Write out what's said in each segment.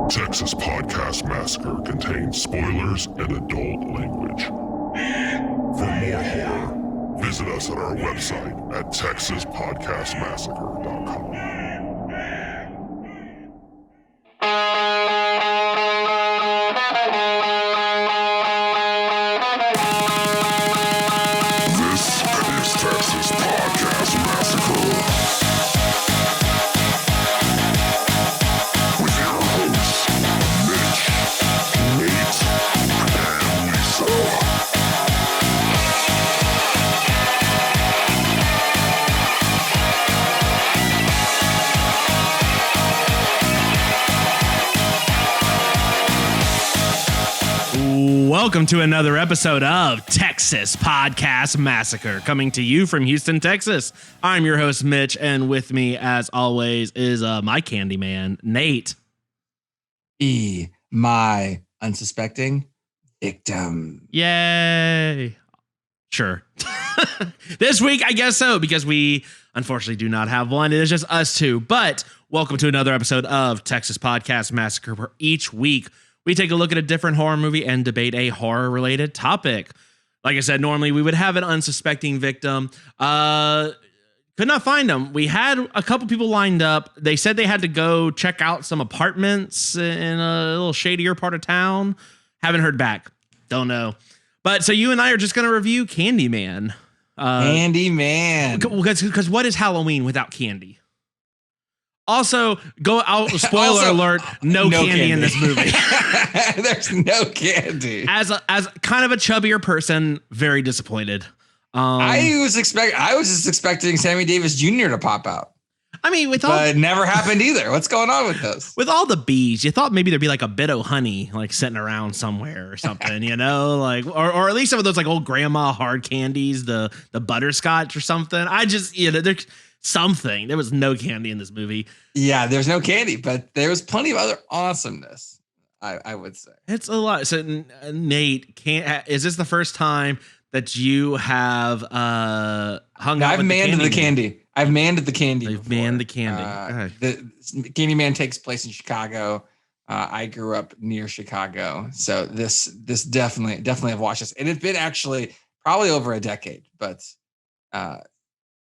Texas Podcast Massacre contains spoilers and adult language. For more horror, visit us at our website at texaspodcastmassacre.com. This is Texas Podcast Massacre. With your hosts, Mitch, Nate, and Lisa. Welcome to another episode of Texas Podcast Massacre, coming to you from Houston, Texas. I'm your host, Mitch, and with me, as always, is my Candyman, Nate. My unsuspecting victim. Yay! Sure. This week, I guess so, because we unfortunately do not have one. It is just us two. But welcome to another episode of Texas Podcast Massacre, where each week we take a look at a different horror movie and debate a horror-related topic. Like I said, normally we would have an unsuspecting victim. Could not find them. We had a couple people lined up. They said they had to go check out some apartments in a little shadier part of town. Haven't heard back. Don't know. But so you and I are just going to review Candyman. Candyman. Because what is Halloween without candy? Also, go out. Spoiler alert: no candy in this movie. There's no candy. As kind of a chubbier person, very disappointed. I was just expecting Sammy Davis Jr. to pop out. I mean, but it never happened either. What's going on with this? With all the bees, you thought maybe there'd be like a bit of honey, like sitting around somewhere or something, you know, like or at least some of those like old grandma hard candies, the butterscotch or something. I just, you know, there's something. There was no candy in this movie. Yeah, there's no candy, but there was plenty of other awesomeness. I would say it's a lot. So Nate, is this the first time that you have hung out? I've manned the candy. I've manned the candy. You've manned the candy. The Candyman takes place in Chicago. I grew up near Chicago, so this definitely have watched this, and it's been actually probably over a decade. But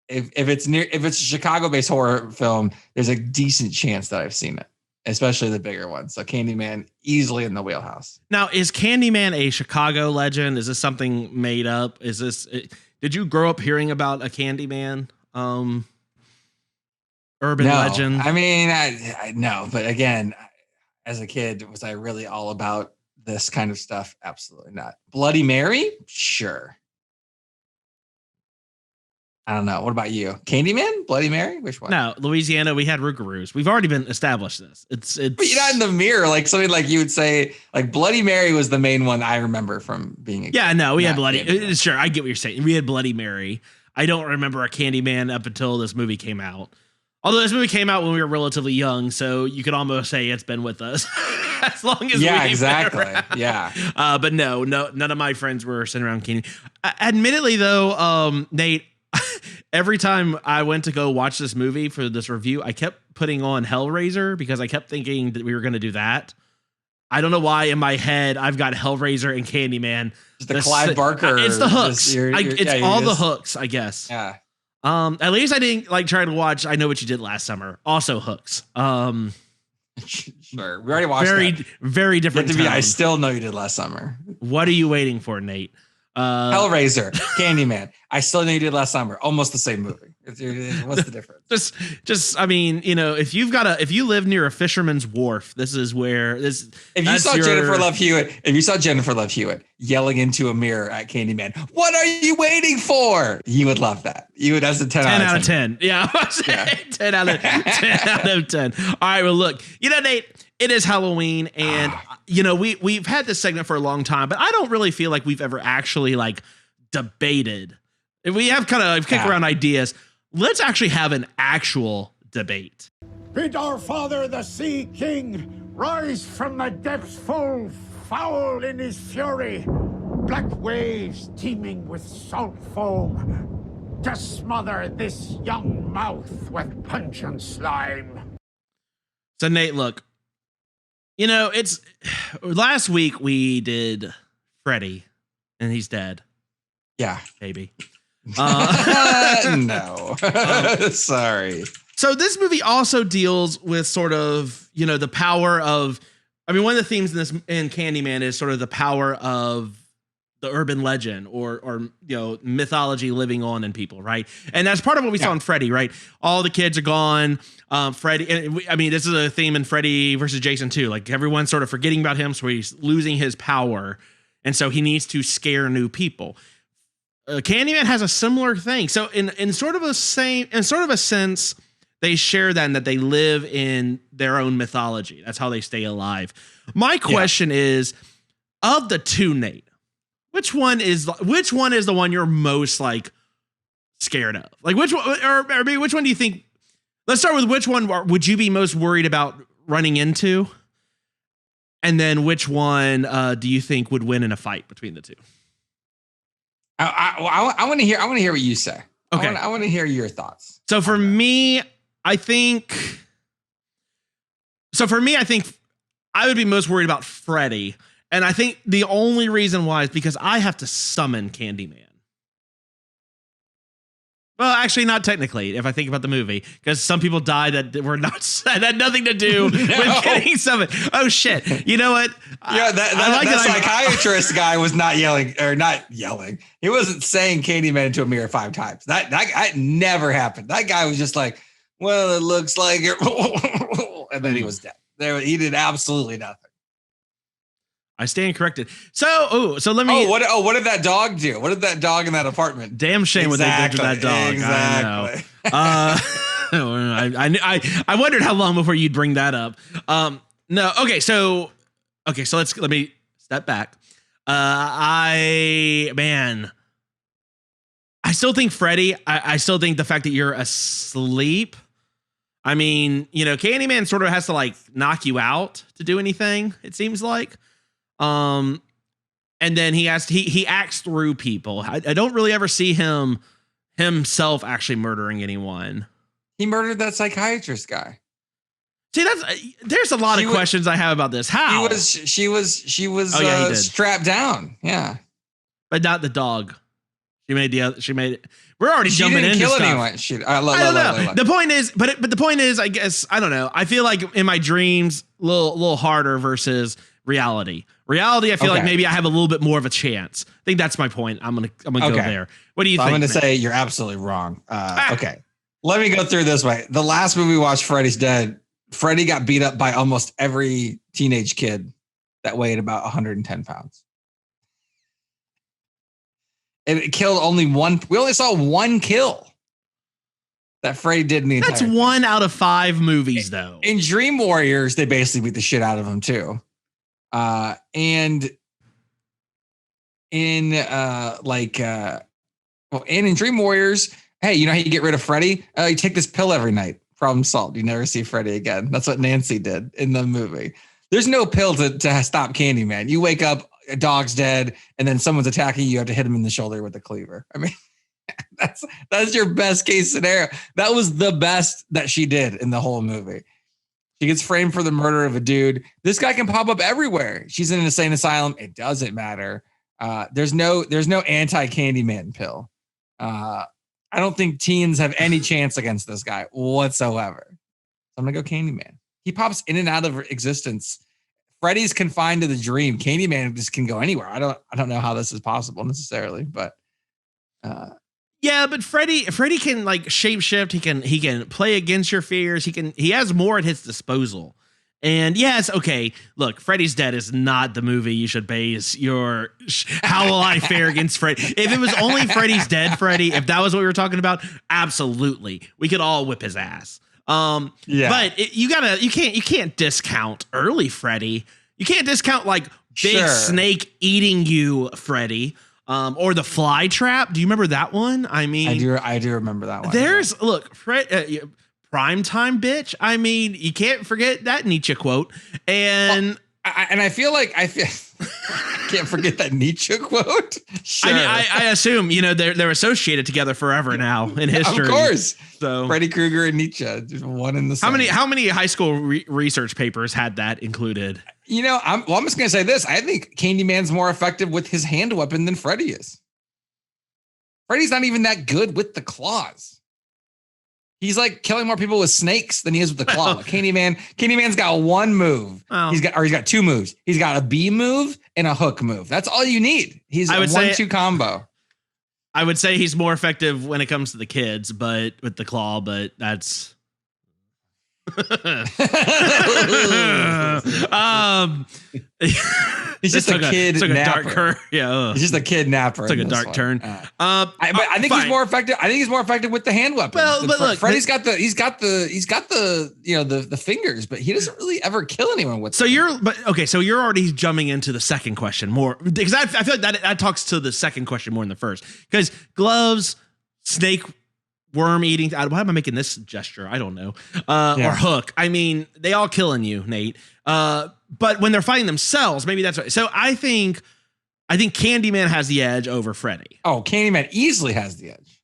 if it's a Chicago-based horror film, there's a decent chance that I've seen it, especially the bigger ones. So Candyman easily in the wheelhouse. Now, is Candyman a Chicago legend? Is this something made up? Did you grow up hearing about a Candyman? Urban legend? I mean, I no, but again, as a kid, was I really all about this kind of stuff? Absolutely not. Bloody Mary? Sure. I don't know. What about you? Candyman? Bloody Mary? Which one? No, Louisiana, we had Rougarous. We've already been established this. It's But you're not in the mirror, like something like you would say, like Bloody Mary was the main one I remember from being a kid. Yeah, no, we had Bloody. Sure, I get what you're saying. We had Bloody Mary. I don't remember a Candyman up until this movie came out. Although this movie came out when we were relatively young, so you could almost say it's been with us as long as exactly. Yeah. But no, none of my friends were sitting around candy. Admittedly, though, Nate, every time I went to go watch this movie for this review, I kept putting on Hellraiser because I kept thinking that we were going to do that. I don't know why in my head I've got Hellraiser and Candyman. The Clive Barker. It's the hooks. It's all the hooks, I guess. Yeah. At least I didn't like try to watch I Know What You Did Last Summer. Also hooks. Sure. We already watched that. Very different. I Still Know You Did Last Summer. What are you waiting for, Nate? Hellraiser, Candyman. I Still Know You Did Last Summer. Almost the same movie. What's the difference? Just I mean, you know, if you live near a fisherman's wharf, this is where this. If you saw Jennifer Love Hewitt yelling into a mirror at Candyman, what are you waiting for? You would love that. You would. That's a 10 out of 10. Yeah, 10 out of 10. All right, well, look, you know, Nate, it is Halloween, and you know, we've had this segment for a long time, but I don't really feel like we've ever actually like debated. If we have kind of kicked around ideas, let's actually have an actual debate. Bid our father, the Sea King, rise from the depths full foul in his fury. Black waves teeming with salt foam to smother this young mouth with pungent slime. So Nate, look, it's last week we did Freddy, and he's dead. Yeah, baby. No, sorry. So this movie also deals with sort of, the power of, one of the themes in Candyman is sort of the power of the urban legend or mythology living on in people, right? And that's part of what we saw in Freddy, right? All the kids are gone. Freddy, this is a theme in Freddy versus Jason too. Like everyone's sort of forgetting about him, so he's losing his power, and so he needs to scare new people. Candyman has a similar thing. So in sort of a sense, they share that they live in their own mythology. That's how they stay alive. My question is, of the two, Nate, which one is the one you're most like scared of? Like which one, or maybe which one do you think? Let's start with which one would you be most worried about running into, and then which one do you think would win in a fight between the two? I want to hear. I want to hear what you say. Okay, I want to hear your thoughts. So for me, I think I would be most worried about Freddy. And I think the only reason why is because I have to summon Candyman. Well, actually, not technically, if I think about the movie, because some people die that had nothing to do with getting summoned. Oh, shit. You know what? Yeah, that psychiatrist guy was not yelling. He wasn't saying Candyman to a mirror 5 times. That never happened. That guy was just like, well, it looks like it. And then he was dead. He did absolutely nothing. I stand corrected. So let me. What did that dog do? What did that dog in that apartment? Damn shame what they did to that dog. Exactly. I know. I wondered how long before you'd bring that up. No. Okay. So let me step back. I still think Freddy. I still think the fact that you're asleep. Candyman sort of has to like knock you out to do anything. It seems like. And then he acts through people. I don't really ever see himself actually murdering anyone. He murdered that psychiatrist guy. See, there's a lot of questions I have about this. How? She was strapped down. Yeah. But not the dog. She made it. We're already jumping into stuff. She didn't kill anyone. I don't know. The point is, I guess, I don't know. I feel like in my dreams, a little harder versus reality. I feel like maybe I have a little bit more of a chance. I think that's my point. I'm gonna go there. What do you think? I'm gonna say you're absolutely wrong. Okay, let me go through this way. The last movie we watched, Freddy's Dead. Freddy got beat up by almost every teenage kid that weighed about 110 pounds. And it killed only one. We only saw one kill that Freddy did in the entire thing. 1 out of 5 movies, though. In Dream Warriors, they basically beat the shit out of him too. And in Dream Warriors, hey, you know how you get rid of Freddy? You take this pill every night. Problem solved. You never see Freddy again. That's what Nancy did in the movie. There's no pill to stop Candyman. You wake up, a dog's dead, and then someone's attacking you. You have to hit him in the shoulder with a cleaver. That's your best case scenario. That was the best that she did in the whole movie. She gets framed for the murder of a dude. This guy can pop up everywhere. She's in an insane asylum. It doesn't matter. There's no anti-Candyman pill. I don't think teens have any chance against this guy whatsoever. So I'm gonna go Candyman. He pops in and out of existence. Freddy's confined to the dream. Candyman just can go anywhere. I don't know how this is possible necessarily, but yeah, but Freddy can like shapeshift. He can play against your fears. He has more at his disposal. And yes, okay, look, Freddy's Dead is not the movie you should base your how will I fare against Freddy. If it was only Freddy's Dead, Freddy, if that was what we were talking about, absolutely. We could all whip his ass. But you can't discount early Freddy. You can't discount like big snake eating you, Freddy. Or the fly trap. Do you remember that one? I do remember that one. Look, Fred, prime time, bitch. You can't forget that Nietzsche quote. And I feel like Can't forget that Nietzsche quote. Sure. I assume, they're associated together forever now in history. Of course. So Freddy Krueger and Nietzsche, one in the same. How many high school research papers had that included? I'm just going to say this. I think Candyman's more effective with his hand weapon than Freddy is. Freddy's not even that good with the claws. He's like killing more people with snakes than he is with the claw. Candyman's got one move. Oh. He's got two moves. He's got a B move and a hook move. That's all you need. He's a 1-2 combo. I would say he's more effective when it comes to the kids, but with the claw, but that's he's just a kid napper. He's just a kid napper. Took a dark turn. I think he's more effective. I think he's more effective with the hand weapon. Well, but look, Freddy's got the the fingers, but he doesn't really ever kill anyone with. So you're already jumping into the second question more, because I feel like that talks to the second question more than the first, because gloves, snake, worm eating. Why am I making this gesture? I don't know. Or hook. I mean, they all killing you, Nate. But when they're fighting themselves, maybe that's right. So I think Candyman has the edge over Freddy. Oh, Candyman easily has the edge.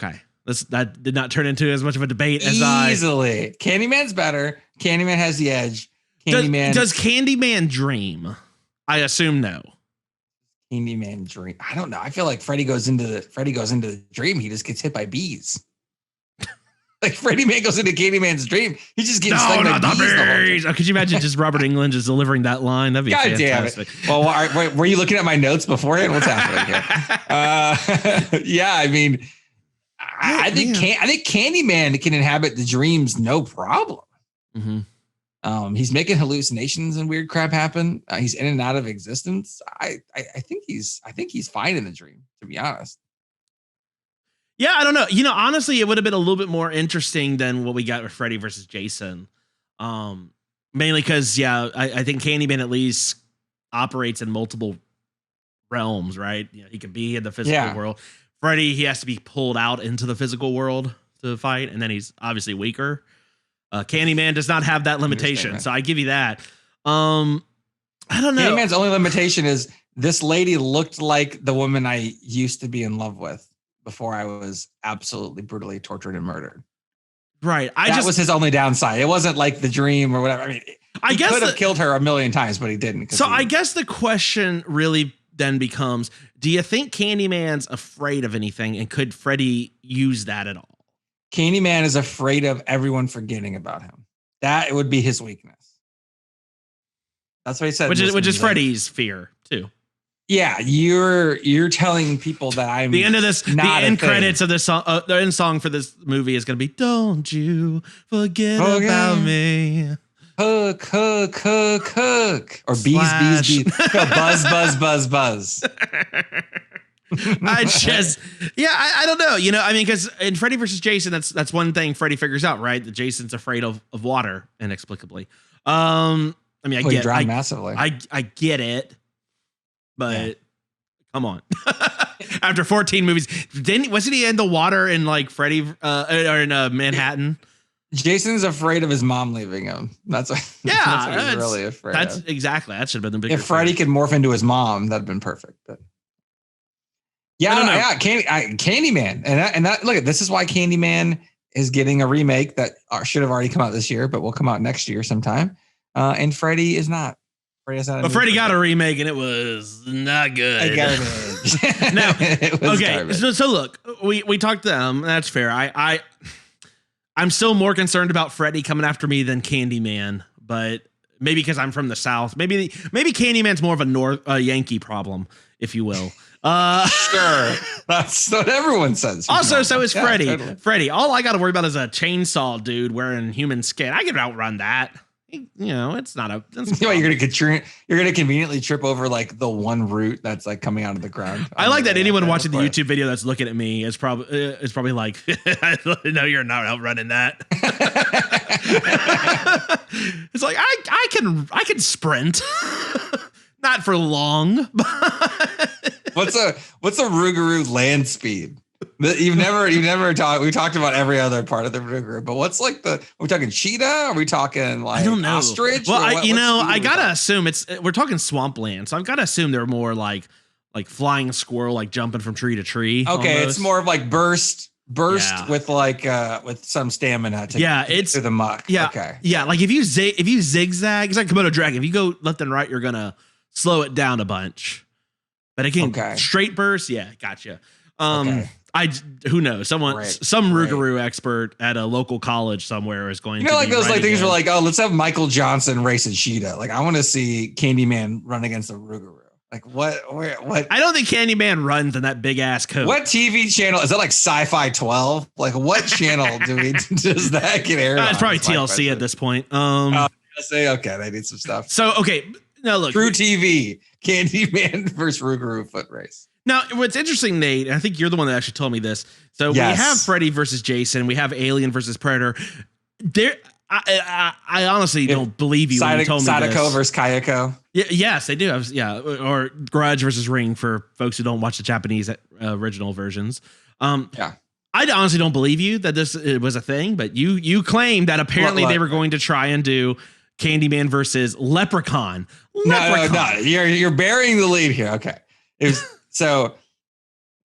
Okay. That did not turn into as much of a debate as easily. Candyman's better. Candyman has the edge. Does Candyman dream? I assume no. Candyman dream. I don't know. I feel like Freddy goes into the dream. He just gets hit by bees. Like Freddy Man goes into Candyman's dream. He just gets stung by bees. Could you imagine just Robert Englund just delivering that line? That'd be fantastic. Damn it. Well, were you looking at my notes beforehand? What's happening here? I mean, I think Candyman can inhabit the dreams no problem. Mm-hmm. He's making hallucinations and weird crap happen. He's in and out of existence. I think he's fine in the dream, to be honest. Yeah, I don't know. Honestly, it would have been a little bit more interesting than what we got with Freddy versus Jason. Mainly because, I think Candyman at least operates in multiple realms, right? He can be in the physical world. Freddy, he has to be pulled out into the physical world to fight, and then he's obviously weaker. Candyman does not have that limitation, so I give you that. I don't know. Candyman's only limitation is this lady looked like the woman I used to be in love with before I was absolutely brutally tortured and murdered. Right. That was his only downside. It wasn't like the dream or whatever. I mean, he could have killed her a million times, but he didn't. So I guess the question really then becomes, do you think Candyman's afraid of anything, and could Freddy use that at all? Candyman is afraid of everyone forgetting about him. That would be his weakness. That's what he said. Which is Freddy's fear too. Yeah, you're telling people that I'm the end of this. The end credits of this song, the end song for this movie is going to be "Don't you forget about me." Hook, hook, hook, hook, or bees. No, buzz, buzz, buzz, buzz. I don't know. I mean, because in Freddy versus Jason, that's one thing Freddy figures out, right? That Jason's afraid of water inexplicably. I mean, I get it. Massively. I get it. But come on. After 14 movies, wasn't he in the water in like Freddy or in Manhattan? Jason's afraid of his mom leaving him. That's what he's really afraid of. Exactly. That should have been the bigger. If Freddy could morph into his mom, that'd been perfect. But Candyman. And that look, this is why Candyman is getting a remake that should have already come out this year, but will come out next year sometime. And Freddy is not. But Freddy got a remake and it was not good. Garbage. No. It was garbage. So look, we talked to them. That's fair. I'm still more concerned about Freddy coming after me than Candyman, but maybe because I'm from the South. Maybe Candyman's more of a Yankee problem, if you will. Sure. That's what everyone says. Also, so is Freddy. Totally. Freddy, all I got to worry about is a chainsaw dude wearing human skin. I can outrun that. It's not a. You're gonna conveniently trip over like the one root that's like coming out of the ground. I like that anyone watching the YouTube video that's looking at me is probably like, no, you're not outrunning that. It's like I can sprint, not for long. What's a Rougarou land speed? You've never talked. We talked about every other part of the group, but what's like are we talking cheetah? Are we talking like I don't know. ostrich? Well, I gotta assume we're talking swampland, so I've gotta assume they're more like flying squirrel, like jumping from tree to tree. Okay, almost. it's more of like burst with like with some stamina to get through the muck. Yeah, okay, yeah. Like if you zigzag, it's like Komodo dragon. If you go left and right, you're gonna slow it down a bunch. But again, straight burst, yeah, gotcha. Who knows? Some Rougarou expert at a local college somewhere is going to like those like things were like, oh, let's have Michael Johnson race a cheetah. Like I want to see Candyman run against a Rougarou. Like what? I don't think Candyman runs in that big ass coat. What TV channel is that? Like Sci-Fi 12? Like what channel does that get aired? It's probably TLC at this point. Okay, they need some stuff. So okay, now look, True TV, Candyman versus Rougarou foot race. Now, what's interesting, Nate, I think you're the one that actually told me this. So we have Freddy versus Jason. We have Alien versus Predator. I honestly don't believe you when you told me this. Sadako versus Kayako. Yes, they do. Or Grudge versus Ring for folks who don't watch the Japanese original versions. I honestly don't believe you that this was a thing, but you claimed that apparently they were going to try and do Candyman versus Leprechaun. No. You're burying the lead here. Okay. It was so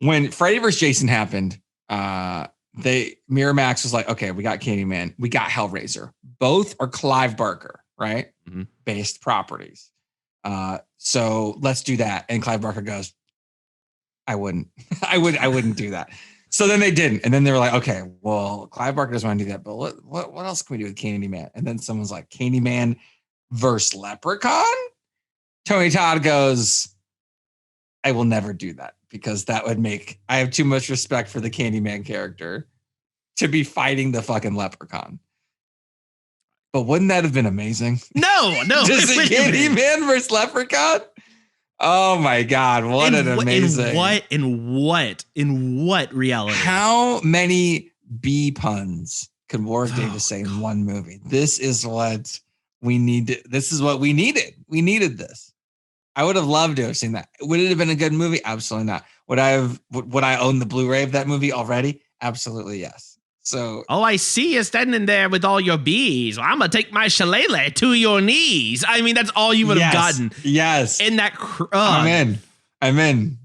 when Freddy vs. Jason happened, Miramax was like, okay, we got Candyman, we got Hellraiser. Both are Clive Barker, right? Mm-hmm. Based properties. So let's do that. And Clive Barker goes, I wouldn't do that. So then they didn't. And then they were like, okay, well, Clive Barker doesn't want to do that, but what else can we do with Candyman? And then someone's like, Candyman versus Leprechaun? Tony Todd goes, I will never do that because that would I have too much respect for the Candyman character to be fighting the fucking Leprechaun. But wouldn't that have been amazing? No. Just a Candyman versus Leprechaun? Oh my God. In what reality? How many B puns could Warwick Davis say in one movie? This is what we needed. This is what we needed. We needed this. I would have loved to have seen that. Would it have been a good movie? Absolutely not. Would I own the Blu-ray of that movie already? Absolutely yes. So all I see is standing there with all your bees. Well, I'm gonna take my shillelagh to your knees. I mean, that's all you would have gotten. Yes. In that. I'm in.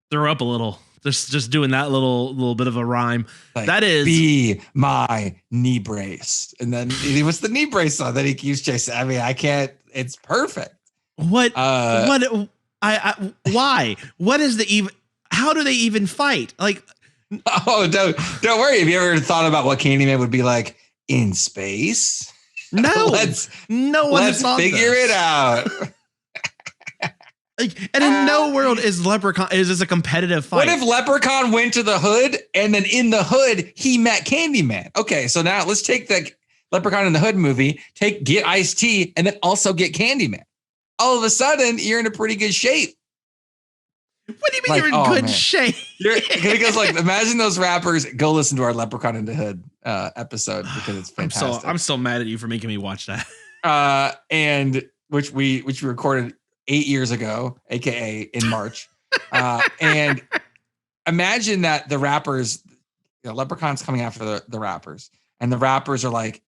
Throw up a little. Just doing that little bit of a rhyme. Like, that is be my knee brace, and then it was the knee brace song that he keeps chasing. I mean, I can't. It's perfect. What? Why? What is the even? How do they even fight? Like, oh, don't worry. Have you ever thought about what Candyman would be like in space? No, let's figure it out. And in no world is this a competitive fight. What if Leprechaun went to the hood and then in the hood he met Candyman? Okay, so now let's take the Leprechaun in the Hood movie, get Ice-T, and then also get Candyman. All of a sudden, you're in a pretty good shape. What do you mean you're in good shape? Because like, imagine those rappers. Go listen to our Leprechaun in the Hood episode because it's fantastic. I'm so mad at you for making me watch that. And which we recorded 8 years ago, aka in March. And imagine that the rappers, Leprechaun's coming after the rappers, and the rappers are like,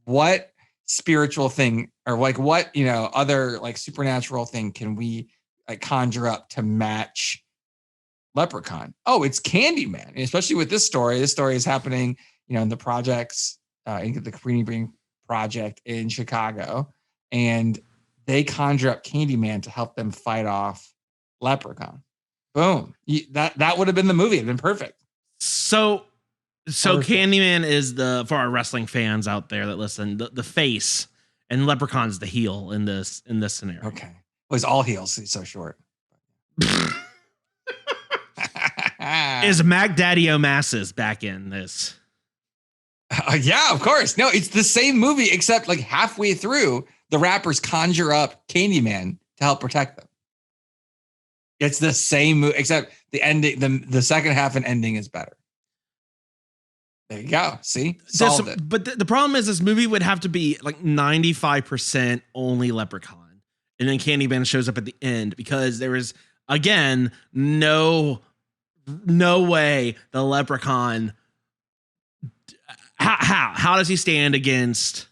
what spiritual thing or like what other like supernatural thing can we like conjure up to match Leprechaun? Oh, it's Candyman. And especially with this story. This story is happening, in the projects, in the Cabrini Green project in Chicago, and they conjure up Candyman to help them fight off Leprechaun. Boom. That would have been the movie. It'd been perfect. So Candyman is for our wrestling fans out there that listen, the face, and Leprechaun's the heel in this scenario. Okay. Well, he's all heels. He's so short. Is Mac Daddy O'Masses back in this? Yeah, of course. No, it's the same movie, except like halfway through, the rappers conjure up Candyman to help protect them. It's the same movie, except the ending, the second half and ending is better. There you go. See? Solved it. But the problem is this movie would have to be like 95% only Leprechaun. And then Candyman shows up at the end because there is, again, no no way the Leprechaun. How does he stand against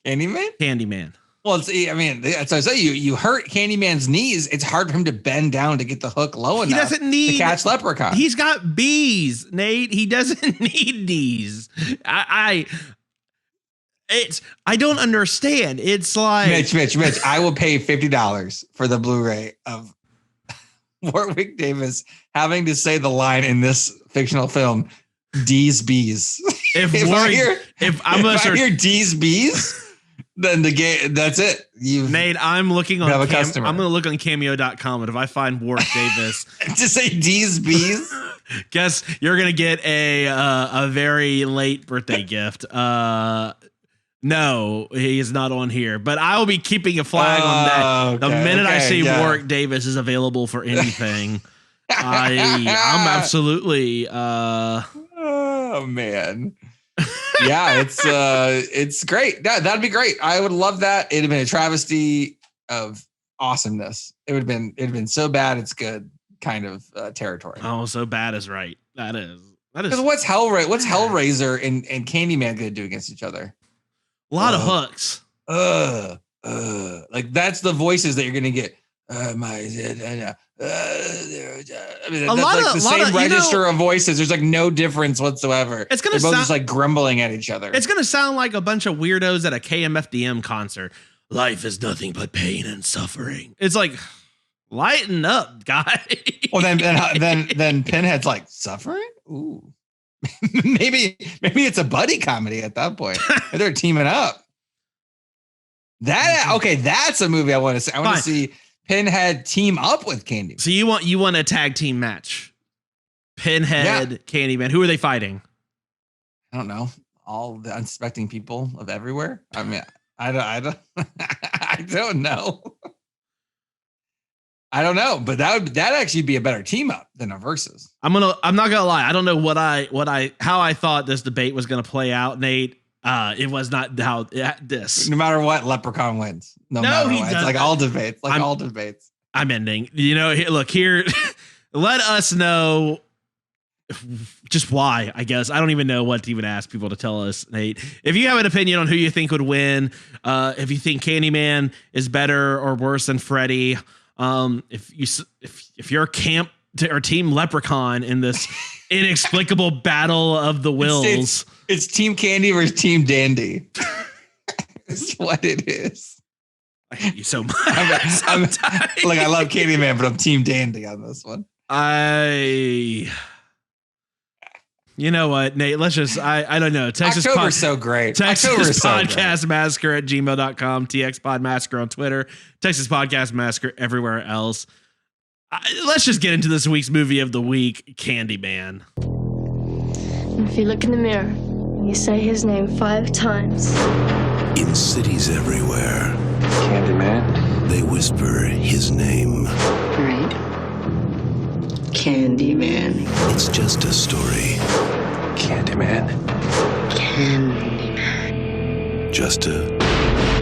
Candyman? Well, that's what I say. You hurt Candyman's knees. It's hard for him to bend down to get the hook low enough. He doesn't need to catch Leprechaun. He's got bees, Nate. He doesn't need knees. I don't understand. It's like Mitch. I will pay $50 for the Blu-ray of Warwick Davis having to say the line in this fictional film, "D's bees." If I hear D's bees, then the game, that's it. Nate, I'm looking on a customer. I'm going to look on cameo.com, and if I find Warwick Davis to say D's bees, guess you're going to get a very late birthday gift. No, he is not on here, but I will be keeping a flag on that. The minute I see Warwick Davis is available for anything, I'm absolutely. Oh man. Yeah, it's great. That'd be great. I would love that. It'd have been a travesty of awesomeness. It'd have been so bad it's good kind of territory. Oh, so bad is right. That is. Because what's Hellraiser and Candyman gonna do against each other? A lot of hooks. Like that's the voices that you're gonna get. The same register of voices. There's like no difference whatsoever. They're both just like grumbling at each other. It's gonna sound like a bunch of weirdos at a KMFDM concert. Life is nothing but pain and suffering. It's like, lighten up, guy. Well, then Pinhead's like, suffering? Ooh. maybe it's a buddy comedy at that point. They're teaming up. That's a movie I want to see. I want to see Pinhead team up with Candyman. So you want a tag team match? Pinhead, Candyman. Who are they fighting? I don't know. All the unsuspecting people of everywhere. I mean, I don't know. I don't know, but that'd actually be a better team up than a versus. I'm not gonna lie. I don't know how I thought this debate was gonna play out, Nate. It was not how this. No matter what, Leprechaun wins. No matter what. It's like all debates. All debates. I'm ending. Look here. Let us know just why. I guess I don't even know what to even ask people to tell us, Nate. If you have an opinion on who you think would win, if you think Candyman is better or worse than Freddy. If you're camp or team Leprechaun in this inexplicable battle of the wills, it's Team Candy versus Team Dandy. That's what it is. I hate you so much. I love Candyman, but I'm Team Dandy on this one. You know what, Nate? Let's just, I don't know. October's so great. Texas Podcast Massacre at gmail.com. TX Pod Massacre on Twitter. Texas Podcast Massacre everywhere else. Let's just get into this week's movie of the week, Candyman. If you look in the mirror, you say his name 5 times. In cities everywhere, Candyman, they whisper his name. Right. Candyman. It's just a story. Candyman. Candyman. Just a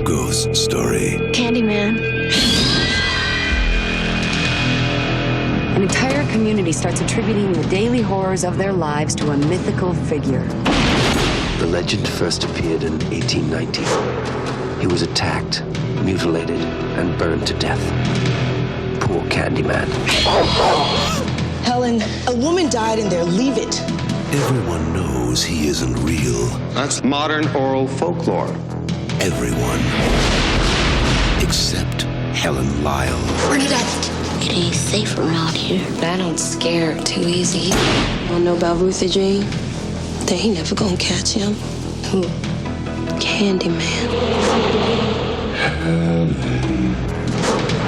ghost story. Candyman. An entire community starts attributing the daily horrors of their lives to a mythical figure. The legend first appeared in 1890. He was attacked, mutilated, and burned to death. Poor Candyman. Helen, a woman died in there. Leave it. Everyone knows he isn't real. That's modern oral folklore. Everyone. Except Helen Lyle. Bernadette. It ain't safe around here. I don't scare too easy. Wanna know about Ruthie Jean? They ain't never gonna catch him. Who? Candyman.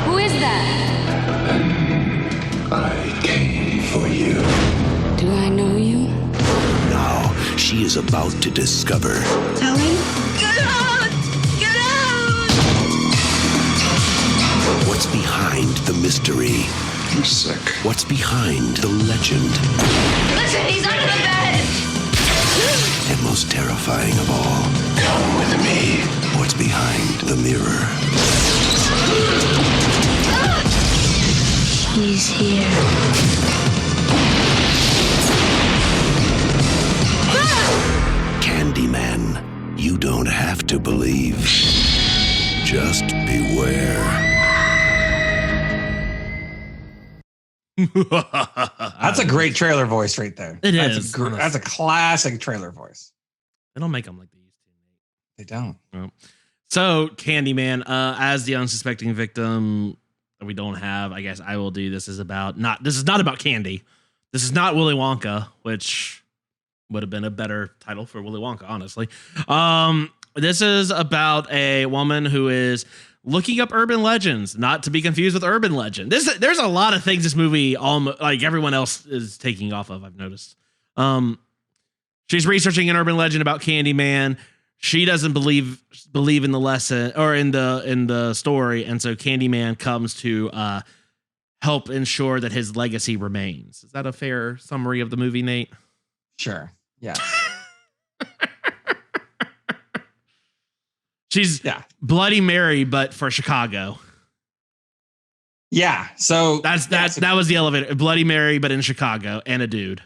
Who is that? I came for you. Do I know you? Now she is about to discover. Helen? Get out! Get out! What's behind the mystery? I'm sick. What's behind the legend? Listen, he's under the bed! And most terrifying of all, Come with me. what's behind the mirror? He's here. have to believe. Just beware. That's a great trailer voice right there. Is. That's a classic trailer voice. They don't make them like they used to. They don't. No. So Candyman, as the unsuspecting victim that we don't have, I guess I will do. This is not about candy. This is not Willy Wonka, which would have been a better title for Willy Wonka, honestly. This is about a woman who is looking up urban legends, not to be confused with urban legend. There's a lot of things this movie, like everyone else, is taking off of, I've noticed. She's researching an urban legend about Candyman. She doesn't believe in the lesson or in the story, and so Candyman comes to help ensure that his legacy remains. Is that a fair summary of the movie, Nate? Sure. Yeah. She's Bloody Mary, but for Chicago. Yeah. So that was the elevator. Bloody Mary, but in Chicago, and a dude.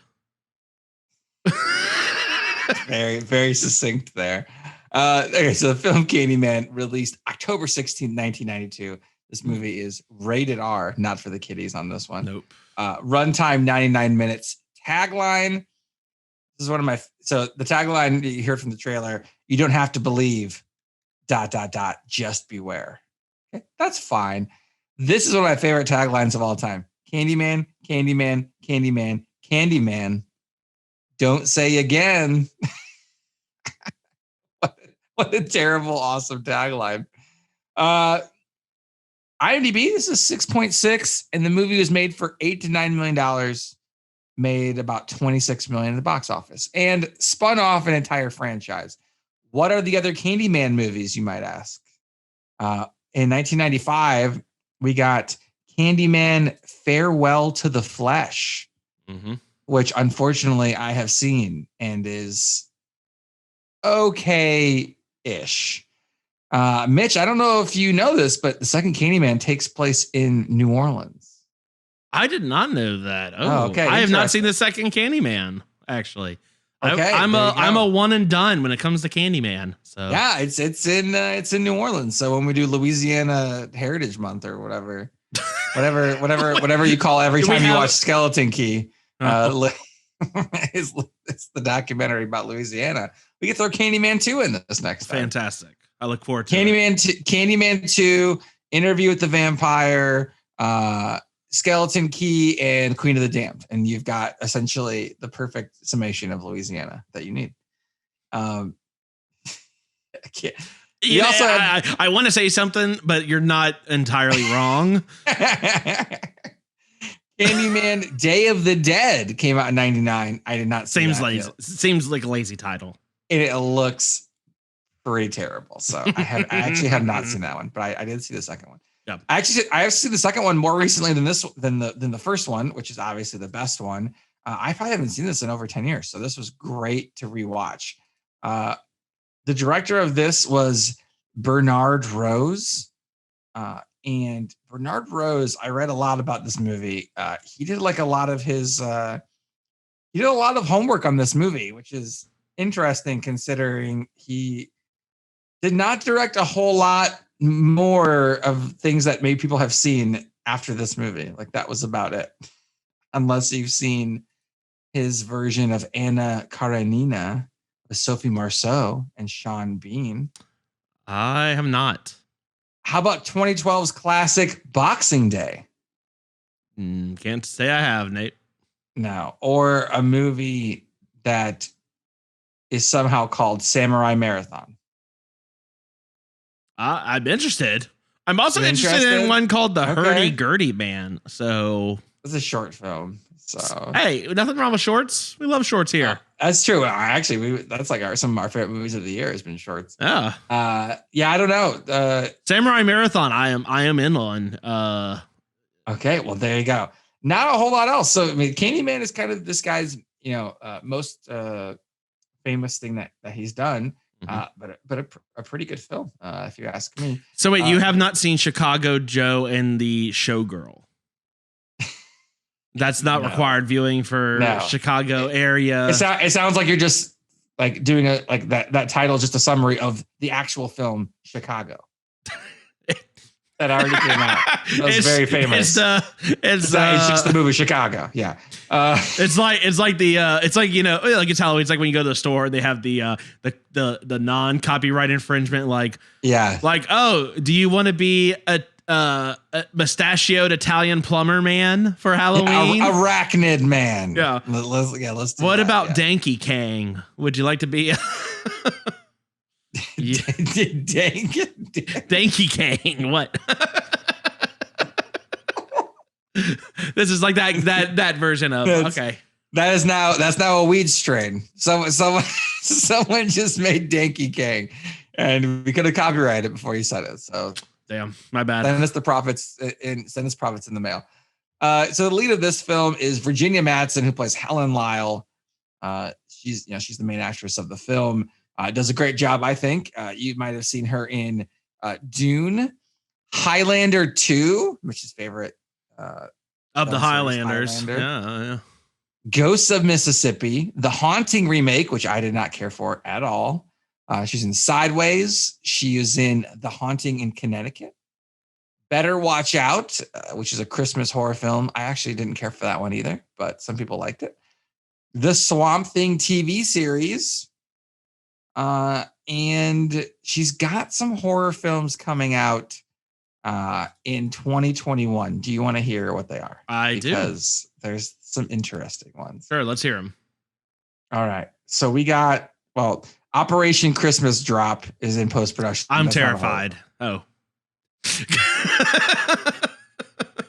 Very, very succinct there. Okay, so the film Candyman released October 16, 1992. This movie is rated R, not for the kiddies on this one. Nope. Runtime 99 minutes. Tagline. This is one of my. So the tagline you heard from the trailer: "You don't have to believe. ... Just beware." Okay, that's fine. This is one of my favorite taglines of all time. Candyman, Candyman, Candyman, Candyman. Don't say again. What a terrible, awesome tagline. IMDb, this is 6.6, and the movie was made for $8 to $9 million, made about $26 million in the box office, and spun off an entire franchise. What are the other Candyman movies, you might ask? In 1995, we got Candyman Farewell to the Flesh, which unfortunately I have seen and is okay-ish. Mitch, I don't know if you know this, but the second Candyman takes place in New Orleans. I did not know that. Oh, okay. I have not seen the second Candyman, actually. Okay, I'm a one and done when it comes to Candyman. So yeah, it's in New Orleans. So when we do Louisiana Heritage Month or whatever you call every time you watch Skeleton Key, it's the documentary about Louisiana. We can throw Candyman 2 in this next time. Fantastic. I look forward to Candyman 2, Interview with the Vampire, Skeleton Key, and Queen of the Damned. And you've got essentially the perfect summation of Louisiana that you need. I want to say something, but you're not entirely wrong. Candyman Day of the Dead came out in 1999. I did not see Seems that lazy. yet. Seems like a lazy title. It looks pretty terrible. So I actually have not seen that one, but I did see the second one. Yeah. I have seen the second one more recently than the first one, which is obviously the best one. I probably haven't seen this in over 10 years. So this was great to rewatch. The director of this was Bernard Rose. And Bernard Rose, I read a lot about this movie. He did like a lot of homework on this movie, which is interesting considering he did not direct a whole lot more of things that maybe people have seen after this movie. Like that was about it. Unless you've seen his version of Anna Karenina with Sophie Marceau and Sean Bean. I have not. How about 2012's classic Boxing Day? Can't say I have, Nate. No. Or a movie that is somehow called Samurai Marathon. I'm interested. I'm also interested in one called The Hurdy-Gurdy Man. So it's a short film. So hey, nothing wrong with shorts. We love shorts here. That's true. Actually, that's like some of our favorite movies of the year has been shorts. Yeah. Yeah, I don't know. Samurai Marathon. I am in on. Okay, well there you go. Not a whole lot else. So I mean, Candyman is kind of this guy's most famous thing that he's done. But a pretty good film, if you ask me. So wait, you have not seen Chicago Joe and the Showgirl? That's not required viewing for Chicago area. It sounds like you're just like doing a like that title is just a summary of the actual film Chicago. That already came out. That was very famous. It's just the movie Chicago. Yeah. It's like you know, like it's Halloween. It's like when you go to the store, they have the non-copyright infringement. Like, oh, do you want to be a mustachioed Italian plumber man for Halloween? Yeah, arachnid man. Yeah. Let's do what that, about Danky Kang? Would you like to be Danky Kang? What? This is like that version of okay. That's now a weed strain. Someone just made Danky Kang, and we could have copyrighted it before you said it. So damn, my bad. Send us profits in the mail. So the lead of this film is Virginia Madsen, who plays Helen Lyle. She's the main actress of the film. Does a great job, I think. You might have seen her in Dune, Highlander 2, which is favorite of the Highlanders. Yeah. Ghosts of Mississippi, The Haunting remake, which I did not care for at all. She's in Sideways. She is in The Haunting in Connecticut. Better Watch Out, which is a Christmas horror film. I actually didn't care for that one either, but some people liked it. The Swamp Thing TV series. And she's got some horror films coming out in 2021. Do you want to hear what they are? I do. Because there's some interesting ones. Sure, let's hear them. All right. So we got, Operation Christmas Drop is in post-production. I'm terrified. Oh.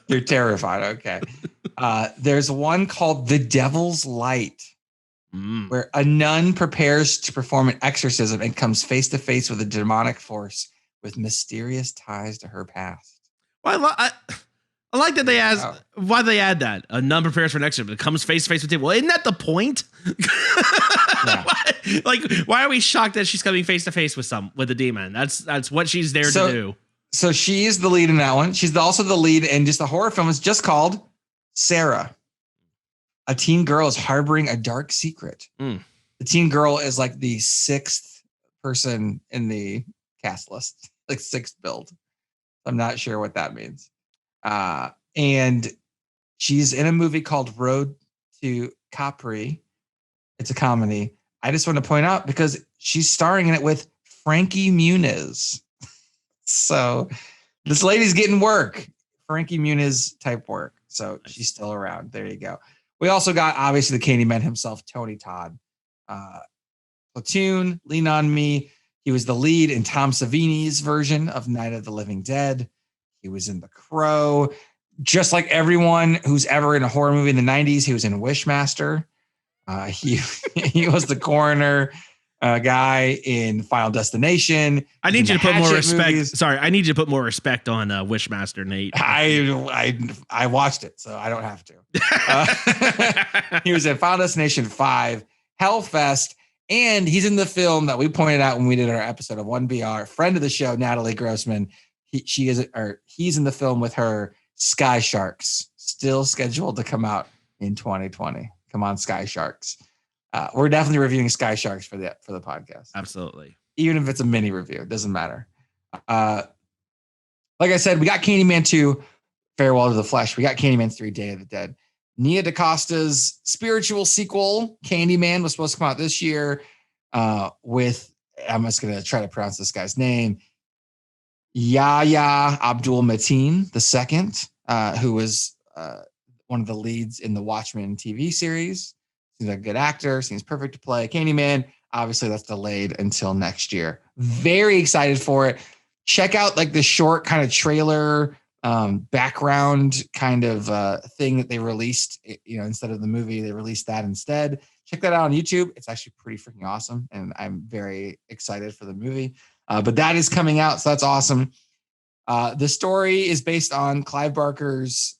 You're terrified. Okay. There's one called The Devil's Light, where a nun prepares to perform an exorcism and comes face to face with a demonic force with mysterious ties to her past. Well, I like that they asked, why they add that? A nun prepares for an exorcism. It comes face to face with him. Well, isn't that the point? Why are we shocked that she's coming face to face with a demon? That's what she's there to do. So she is the lead in that one. She's also the lead in just a horror film. It's just called Sarah. A teen girl is harboring a dark secret. The teen girl is like the 6th person in the cast list, like 6th build. I'm not sure what that means. And she's in a movie called Road to Capri. It's a comedy. I just want to point out because she's starring in it with Frankie Muniz. So this lady's getting work, Frankie Muniz type work. So she's still around. There you go. We also got obviously the Candyman himself, Tony Todd. Platoon, Lean on Me. He was the lead in Tom Savini's version of Night of the Living Dead. He was in The Crow. Just like everyone who's ever in a horror movie in the 90s, he was in Wishmaster. He was the coroner guy in Final Destination. I need you to put more respect. Movies. Sorry, I need you to put more respect on Wishmaster, Nate. I watched it, so I don't have to. He was in Final Destination 5, Hellfest, and he's in the film that we pointed out when we did our episode of 1BR. Friend of the show, Natalie Grossman. He's in the film with her, Sky Sharks, still scheduled to come out in 2020. Come on, Sky Sharks. We're definitely reviewing Sky Sharks for the podcast. Absolutely. Even if it's a mini review, it doesn't matter. Like I said, we got Candyman 2, Farewell to the Flesh. We got Candyman 3, Day of the Dead. Nia DaCosta's spiritual sequel, Candyman, was supposed to come out this year with, I'm just going to try to pronounce this guy's name, Yahya Abdul-Mateen II, who was one of the leads in the Watchmen TV series. He's a good actor, seems perfect to play Candyman. Obviously, that's delayed until next year. Very excited for it. Check out like the short kind of trailer background kind of thing that they released. Instead of the movie, they released that instead. Check that out on YouTube. It's actually pretty freaking awesome, and I'm very excited for the movie. But that is coming out, so that's awesome. The story is based on Clive Barker's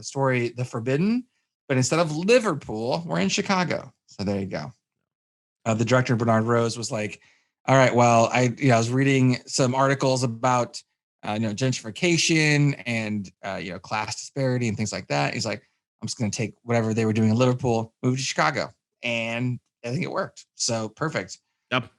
story, The Forbidden, but instead of Liverpool, we're in Chicago. So there you go. The director, Bernard Rose, was like, all right, well, I was reading some articles about, gentrification and, class disparity and things like that. He's like, I'm just going to take whatever they were doing in Liverpool, move to Chicago. And I think it worked. So perfect. Yep.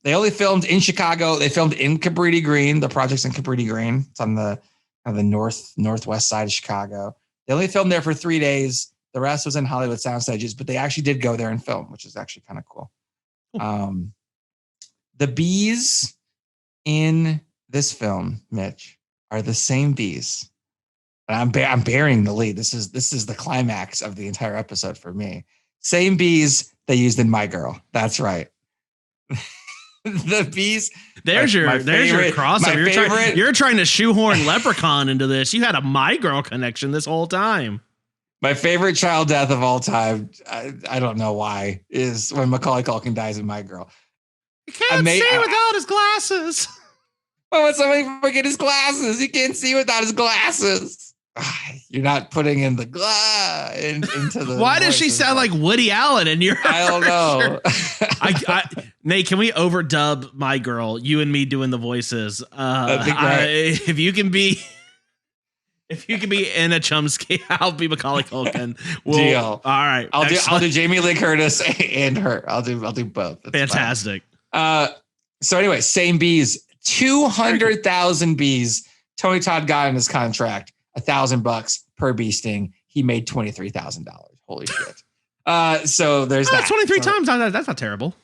They only filmed in Chicago. They filmed in Cabrini Green. The project's in Cabrini Green. It's on the northwest side of Chicago. They only filmed there for 3 days. The rest was in Hollywood sound stages, but they actually did go there and film, which is actually kind of cool. The bees in this film, Mitch, are the same bees. And I'm burying the lead. This is the climax of the entire episode for me. Same bees they used in My Girl. That's right. The bees. There's your crossover. You're trying to shoehorn Leprechaun into this. You had a My Girl connection this whole time. My favorite child death of all time, I don't know why, is when Macaulay Culkin dies in My Girl. He can't see without his glasses. Why would somebody forget his glasses? He can't see without his glasses. You're not putting in the into the. Why does she sound like Woody Allen? And you're. I don't know. Nate, can we overdub My Girl? You and me doing the voices. If you can be Anna Chomsky, I'll be Macaulay Culkin. Deal. All right. I'll do Jamie Lee Curtis and her. I'll do both. That's fantastic. So anyway, same bees. 200,000 bees. Tony Todd got in his contract $1,000 per bee sting. He made $23,000. Holy shit! So there's that. 23 times. That's not terrible.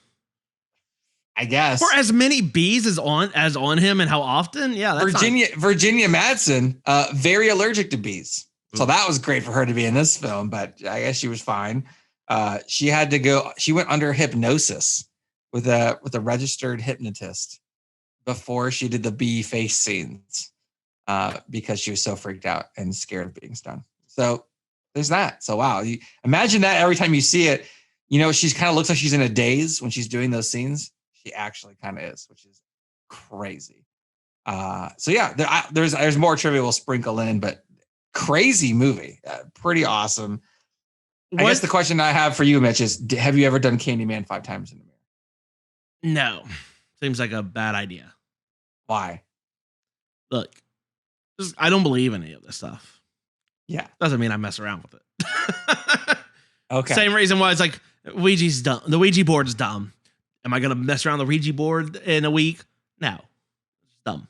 I guess for as many bees as on him and how often. Yeah, that's Virginia Madsen, very allergic to bees. So that was great for her to be in this film, but I guess she was fine. She had to go. She went under hypnosis with a registered hypnotist before she did the bee face scenes because she was so freaked out and scared of being stung. So there's that. So wow, you imagine that every time you see it. You know, she's kind of looks like she's in a daze when she's doing those scenes. She actually kind of is, which is crazy. So yeah, there's more trivia we'll sprinkle in, but crazy movie, pretty awesome. I guess the question I have for you, Mitch, is: have you ever done Candyman 5 times in the mirror? No, seems like a bad idea. Why? Look, I don't believe any of this stuff. Yeah, doesn't mean I mess around with it. Okay. Same reason why it's like Ouija's dumb. The Ouija board is dumb. Am I going to mess around the Ouija board in a week? No. It's dumb.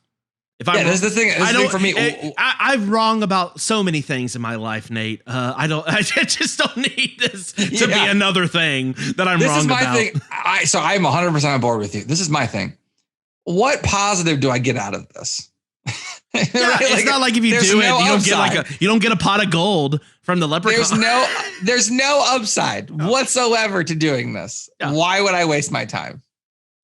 That's the thing. That's the thing for me. I'm wrong about so many things in my life, Nate. I just don't need this to be another thing that I'm wrong about. This is my thing. So I'm 100% on board with you. This is my thing. What positive do I get out of this? Right? It's not like if you do it, you don't get a pot of gold from the Leprechaun. There's no upside whatsoever to doing this. Yeah. Why would I waste my time?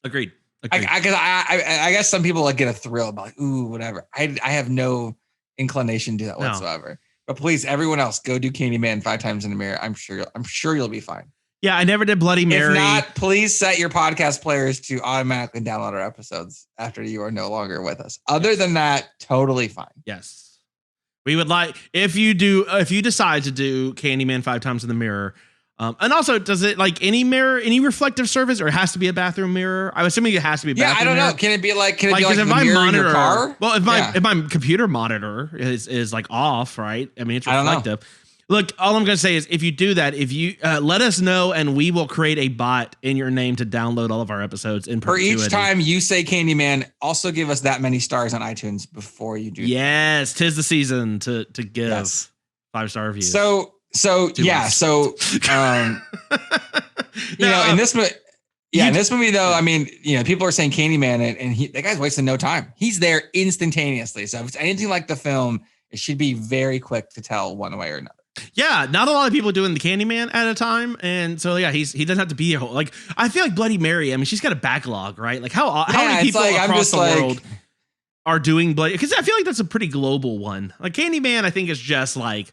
Agreed. I guess some people get a thrill about like, ooh, whatever. I have no inclination to do that whatsoever. No. But please, everyone else, go do Candyman 5 times in the mirror. I'm sure you'll be fine. Yeah, I never did Bloody Mary. If not, please set your podcast players to automatically download our episodes after you are no longer with us. Other than that, totally fine. Yes. We would like, if you decide to do Candyman 5 times in the mirror, and also, does it like any mirror, any reflective surface, or it has to be a bathroom mirror? I'm assuming it has to be a bathroom mirror. I don't know. Can it be like the mirror in your car? Well, if my computer monitor is like off, right? I mean, it's reflective. Look, all I'm going to say is if you do that, if you let us know and we will create a bot in your name to download all of our episodes in perpetuity. For each time you say Candyman, also give us that many stars on iTunes before you do. Yes, 'tis the season to give 5-star reviews. So in this movie though, I mean, people are saying Candyman and that guy's wasting no time. He's there instantaneously. So if it's anything like the film, it should be very quick to tell one way or another. Yeah, not a lot of people doing the Candyman at a time, and so he doesn't have to be here. Like I feel like Bloody Mary. I mean, she's got a backlog, right? Like how many people across the world are doing Bloody? Because I feel like that's a pretty global one. Like Candyman, I think is just like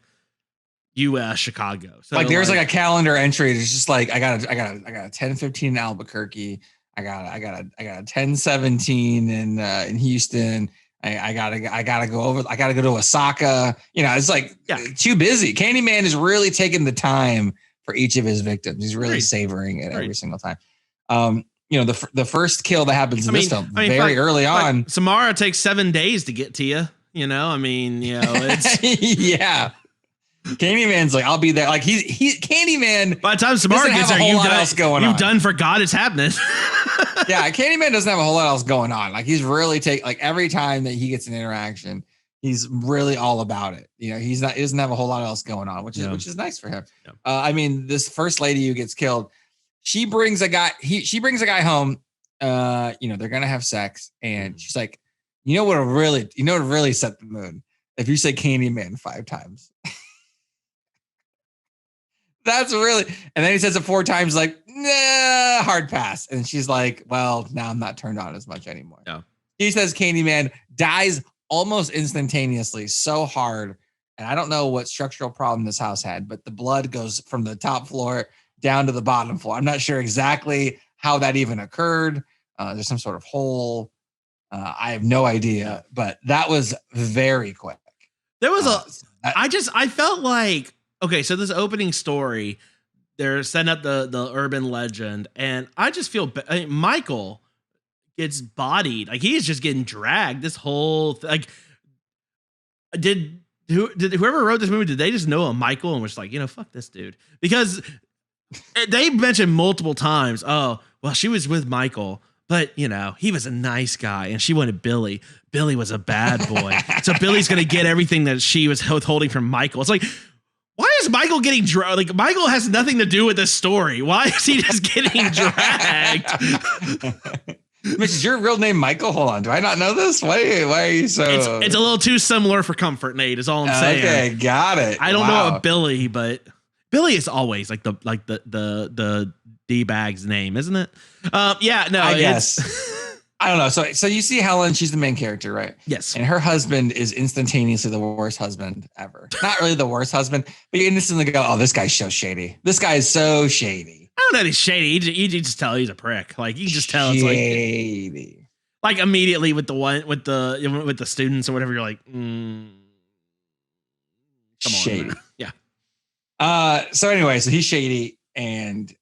U.S. Chicago. So there's like a calendar entry. It's just like I got a 10:15 in Albuquerque. I got a 10:17 in Houston. I gotta go over. I gotta go to Osaka. It's like too busy. Candyman is really taking the time for each of his victims. He's really savoring it every single time. The first kill that happens in this film very early on. Samara takes 7 days to get to you. It's yeah. Candyman's like, I'll be there. Like Candyman. By the time Samara gets there, you've done for God. It's happening. Yeah, Candyman doesn't have a whole lot else going on. Like he's really every time that he gets an interaction, he's really all about it. You know, he doesn't have a whole lot else going on, which is nice for him. Yeah. I mean, this first lady who gets killed, she brings a guy home. They're gonna have sex, and she's like, you know what really set the mood? If you say Candyman 5 times. That's really, and then he says it 4 times, like, nah, hard pass. And she's like, well, now I'm not turned on as much anymore. No. He says Candyman dies almost instantaneously, so hard. And I don't know what structural problem this house had, but the blood goes from the top floor down to the bottom floor. I'm not sure exactly how that even occurred. There's some sort of hole. I have no idea, but that was very quick. There was I felt like, okay, so this opening story, they're setting up the urban legend, and I just feel Michael gets bodied. Like he's just getting dragged. This whole like, did whoever wrote this movie, did they just know a Michael and was like, fuck this dude? Because they mentioned multiple times, oh, well, she was with Michael, but he was a nice guy and she wanted Billy. Billy was a bad boy. So Billy's going to get everything that she was withholding from Michael. It's like, why is Michael getting dragged? Like Michael has nothing to do with this story. Why is he just getting dragged? Mitch, is your real name Michael? Hold on. Do I not know this? Why are you so? It's a little too similar for comfort, Nate, is all I'm saying. Okay, got it. I don't know a Billy, but Billy is always like the D-bag's name, isn't it? Yeah, no, I guess. I don't know. So you see Helen, she's the main character, right? Yes. And her husband is instantaneously the worst husband ever. Not really the worst husband, but you instantly go, oh, this guy's so shady. This guy is so shady. I don't know that he's shady. You just tell he's a prick. Like you can just tell it's shady. Like immediately with the students or whatever, you're like, come shady. On. Yeah. So anyway, so he's shady and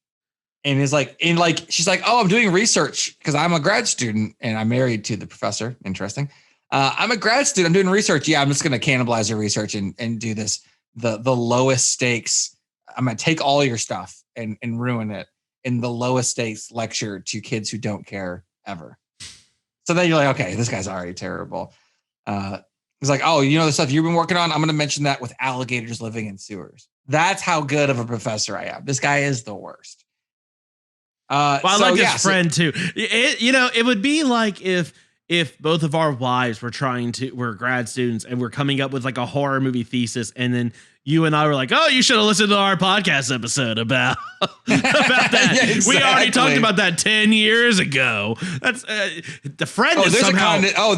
is like, she's like, oh, I'm doing research because I'm a grad student and I'm married to the professor. Interesting. I'm a grad student. I'm doing research. Yeah, I'm just going to cannibalize your research and do this, the lowest stakes. I'm going to take all your stuff and ruin it in the lowest stakes lecture to kids who don't care ever. So then you're like, okay, this guy's already terrible. He's like, oh, the stuff you've been working on? I'm going to mention that with alligators living in sewers. That's how good of a professor I am. This guy is the worst. Well, I like his friend too. It would be like if both of our wives were grad students and we're coming up with like a horror movie thesis, and then you and I were like, oh, you should have listened to our podcast episode about that. Yeah, exactly. We already talked about that 10 years ago. That's the friend.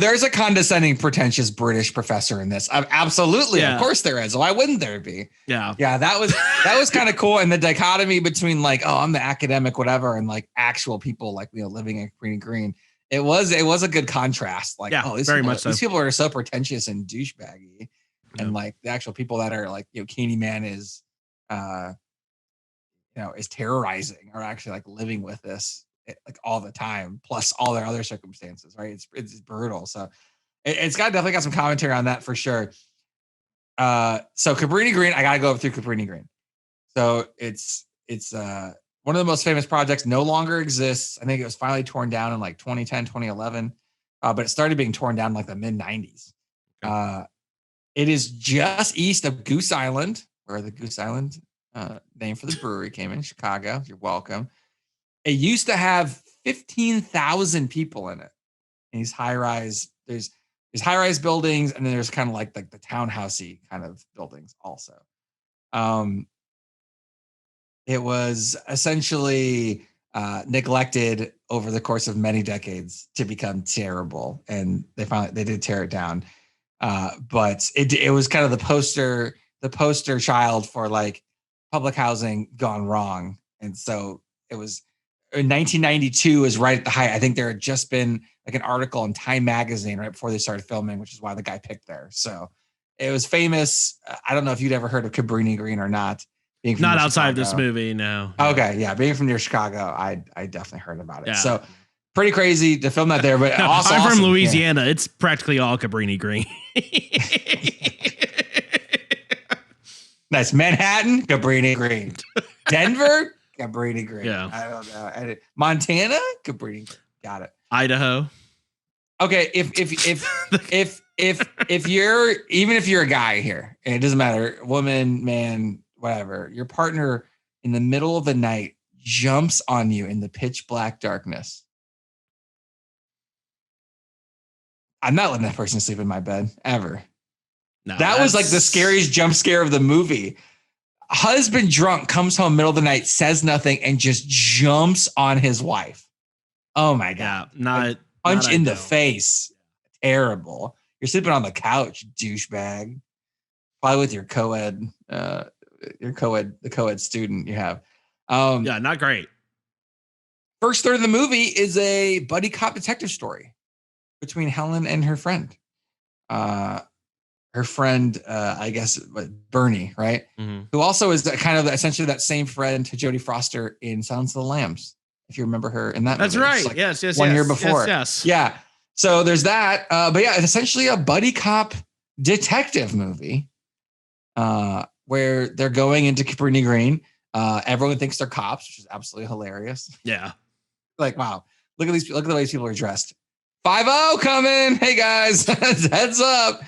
There's a condescending, pretentious British professor in this. Absolutely. Yeah. Of course there is. Why wouldn't there be? Yeah. Yeah. That was kind of cool. And the dichotomy between like, oh, I'm the academic, whatever. And like actual people like, living in Cabrini Green. It was a good contrast. Like, these people are so pretentious and douchebaggy. And like the actual people that are like, Candyman is, is terrorizing are actually like living with this like all the time, plus all their other circumstances, right? It's brutal. So it's definitely got some commentary on that for sure. So Cabrini Green, I got to go through Cabrini Green. So it's one of the most famous projects, no longer exists. I think it was finally torn down in like 2010, 2011, but it started being torn down in like the mid 90s. It is just east of Goose Island, where the Goose Island name for the brewery came in, Chicago. You're welcome. It used to have 15,000 people in it. And these high-rise, there's high-rise buildings, and then there's kind of like the townhousey kind of buildings also. It was essentially neglected over the course of many decades to become terrible, and they did tear it down. But it was kind of the poster child for like public housing gone wrong. And so it was in 1992 is right at the height. I think there had just been like an article in Time magazine right before they started filming, which is why the guy picked there. So it was famous. I don't know if you'd ever heard of Cabrini Green or not. Not outside this movie, no. Okay, yeah. Being from near Chicago, I definitely heard about it. Yeah. So pretty crazy to film that there, but no, also I'm awesome. from Louisiana. Yeah. It's practically all Cabrini Green. That's Manhattan, Cabrini Green. Denver, Cabrini Green. Yeah. I don't know. Montana, Cabrini Green. Got it. Idaho. Okay, if you're a guy here, and it doesn't matter, woman, man, whatever, your partner in the middle of the night jumps on you in the pitch black darkness. I'm not letting that person sleep in my bed ever. No, that was like the scariest jump scare of the movie. Husband drunk comes home middle of the night, says nothing, and just jumps on his wife. Oh my God. Yeah, punch in the face. Terrible. You're sleeping on the couch, douchebag. Probably with your the co-ed student you have. Yeah, not great. First third of the movie is a buddy cop detective story between Helen and her friend. Her friend, I guess, Bernie, right? Mm-hmm. Who also is kind of essentially that same friend to Jodie Foster in Silence of the Lambs, if you remember her in that That's movie. right. Like yes. One year before. Yes. Yeah. So there's that. But yeah, it's essentially a buddy cop detective movie where they're going into Cabrini Green. Everyone thinks they're cops, which is absolutely hilarious. Yeah. Like, wow, look at the way these people are dressed. 5-0 coming. Hey guys, heads up.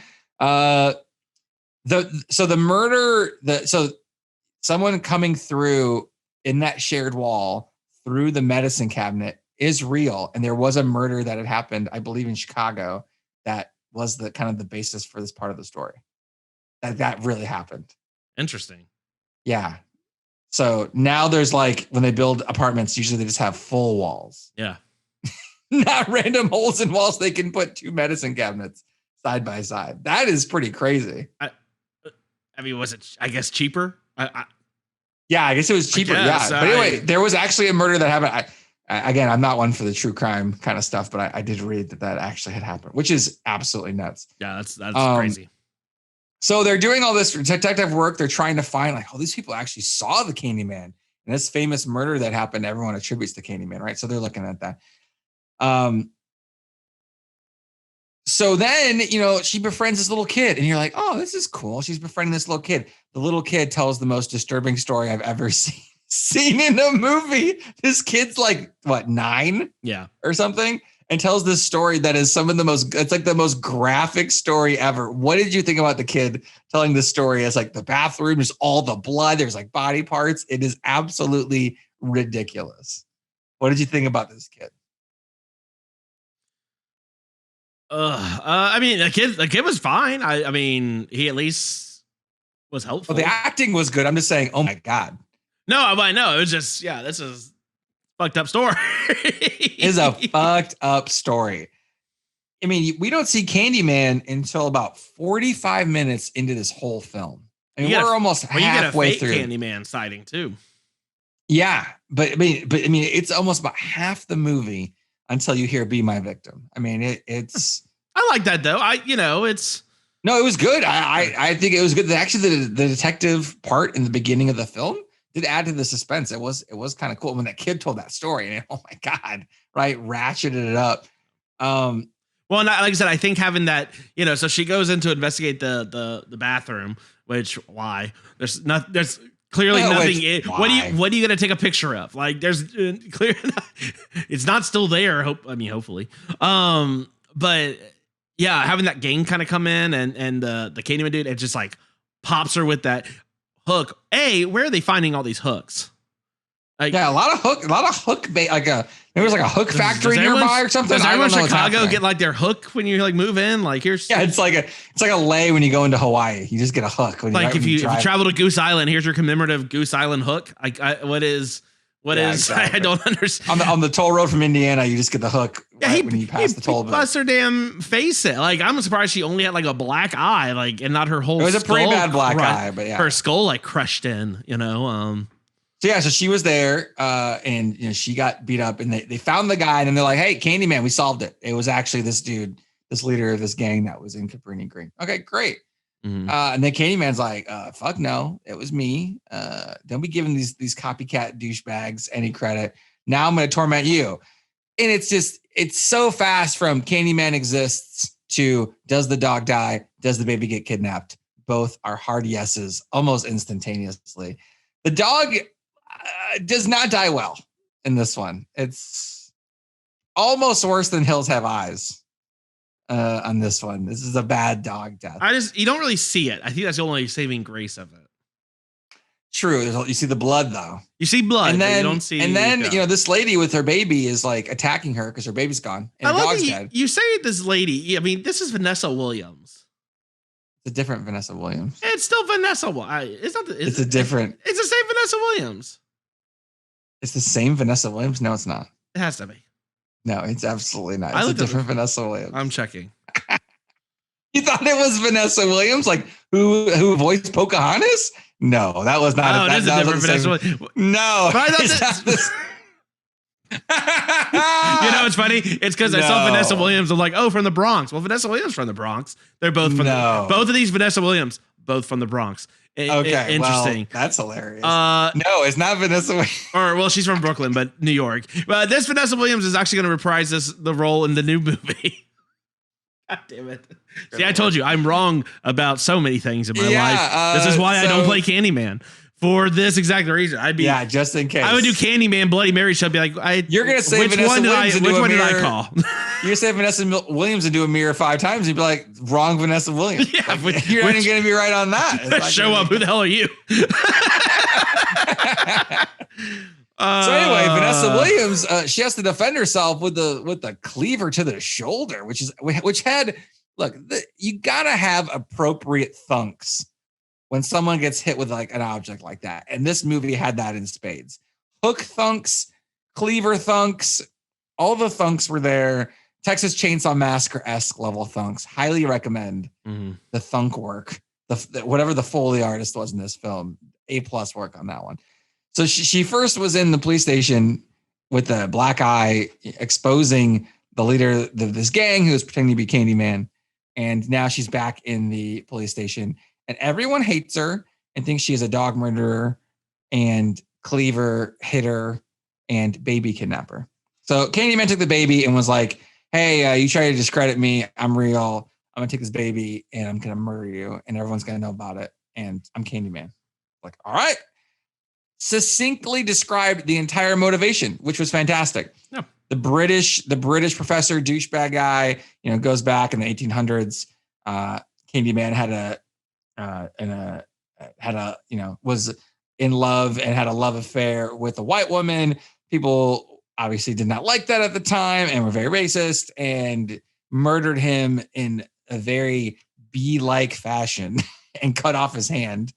Someone coming through in that shared wall through the medicine cabinet is real. And there was a murder that had happened, I believe, in Chicago. That was the kind of the basis for this part of the story. That really happened. Interesting. Yeah. So now there's like, when they build apartments, usually they just have full walls. Yeah. Not random holes in walls. They can put two medicine cabinets side by side. That is pretty crazy. I mean, was it, I guess, cheaper? Yeah, I guess it was cheaper. Yeah. But anyway, there was actually a murder that happened. Again, I'm not one for the true crime kind of stuff, but I did read that actually had happened, which is absolutely nuts. Yeah, that's crazy. So they're doing all this detective work. They're trying to find like, oh, these people actually saw the Candyman. And this famous murder that happened, everyone attributes to Candyman, right? So they're looking at that. So then, she befriends this little kid and you're like, oh, this is cool. She's befriending this little kid. The little kid tells the most disturbing story I've ever seen in a movie. This kid's like, what, 9? Yeah. Or something. And tells this story that is it's like the most graphic story ever. What did you think about the kid telling this story as like the bathroom, there's all the blood, there's like body parts. It is absolutely ridiculous. What did you think about this kid? I mean, the kid was fine. I mean, he at least was helpful. Well, the acting was good. I'm just saying, oh my God. No, I know. It was just, yeah, this is fucked up story. Is a fucked up story. I mean, we don't see Candyman until about 45 minutes into this whole film. I mean, we're almost halfway through. Candyman sighting too. Yeah, but I mean, it's almost about half the movie until you hear "Be My Victim." I mean, it's. I like that though. It's. No, it was good. I think it was good. Actually, the detective part in the beginning of the film did add to the suspense. It was kind of cool when that kid told that story, and oh my God, right, ratcheted it up. Well, like I said, I think having that, so she goes in to investigate the bathroom, which why there's clearly nothing. What are you going to take a picture of? Like there's clear. It's not still there. Hopefully. But yeah, having that gang kind of come in and the Candyman dude, it just like pops her with that hook. Where are they finding all these hooks? Like, yeah, a lot of hook, there was like a hook factory nearby or something. Does everyone in Chicago get like their hook when you like move in? Like here's it's like a lay when you go into Hawaii. You just get a hook. If you travel to Goose Island, here's your commemorative Goose Island hook. What is? Exactly. I don't understand. On the toll road from Indiana, you just get the hook when you pass the toll booth. Busts her damn face in. Like I'm surprised she only had like a black eye, like and not her whole. It was a pretty bad black eye, but yeah, her skull like crushed in. So she was there, and she got beat up, and they found the guy, and then they're like, "Hey, Candyman, we solved it. It was actually this dude, this leader of this gang that was in Cabrini Green." Okay, great. Mm-hmm. And then Candyman's like, "Fuck no, it was me. Don't be giving these copycat douchebags any credit. Now I'm going to torment you." And it's so fast from Candyman exists to does the dog die? Does the baby get kidnapped? both are hard yeses almost instantaneously. The dog does not die well in this one. It's almost worse than Hills Have Eyes on this one. This is a bad dog death. You don't really see it. I think that's the only saving grace of it. True. You see the blood though. You see blood, and then but you don't see. This lady with her baby is like attacking her because her baby's gone and I her like dog's that dead. you say this lady. I mean, this is Vanessa Williams. It's a different Vanessa Williams. It's still Vanessa. It's not. It's the same Vanessa Williams. It's the same Vanessa Williams. No, it's not. It has to be. No, it's absolutely not. It's a different Vanessa Williams. I'm checking. You thought it was Vanessa Williams, like who voiced Pocahontas? No, that was not. Oh, it is a different Vanessa Williams. No, but I thought this. It's funny. It's because I saw Vanessa Williams. I'm like, oh, from the Bronx. Well, Vanessa Williams from the Bronx. They're both from both of these Vanessa Williams, both from the Bronx. Okay, interesting. Well, that's hilarious. No, it's not Vanessa Williams. She's from Brooklyn, but New York. But this Vanessa Williams is actually going to reprise the role in the new movie. God damn it. See, I told you I'm wrong about so many things in my life. This is why I don't play Candyman. For this exact reason. Just in case. I would do Candyman, Bloody Mary show. Be like, you're going to say which one did I call? You're going to say Vanessa Williams and do a mirror 5 times. You'd be like, wrong Vanessa Williams. Yeah, you're not even going to be right on that. Show up. Who the hell are you? So anyway, Vanessa Williams, she has to defend herself with the cleaver to the shoulder, which had, you got to have appropriate thunks when someone gets hit with like an object like that. And this movie had that in spades. Hook thunks, cleaver thunks, all the thunks were there. Texas Chainsaw Massacre-esque level thunks. Highly recommend the thunk work. Whatever the Foley artist was in this film, A+ work on that one. So she first was in the police station with a black eye exposing the leader of this gang who was pretending to be Candyman. And now she's back in the police station. And everyone hates her and thinks she is a dog murderer and cleaver hitter and baby kidnapper. So Candyman took the baby and was like, hey, you try to discredit me. I'm real. I'm going to take this baby and I'm going to murder you. And everyone's going to know about it. And I'm Candyman. Like, all right. Succinctly described the entire motivation, which was fantastic. Yeah. The British professor, douchebag guy, goes back in the 1800s. Candyman was in love and had a love affair with a white woman. People obviously did not like that at the time and were very racist and murdered him in a very bee-like fashion and cut off his hand.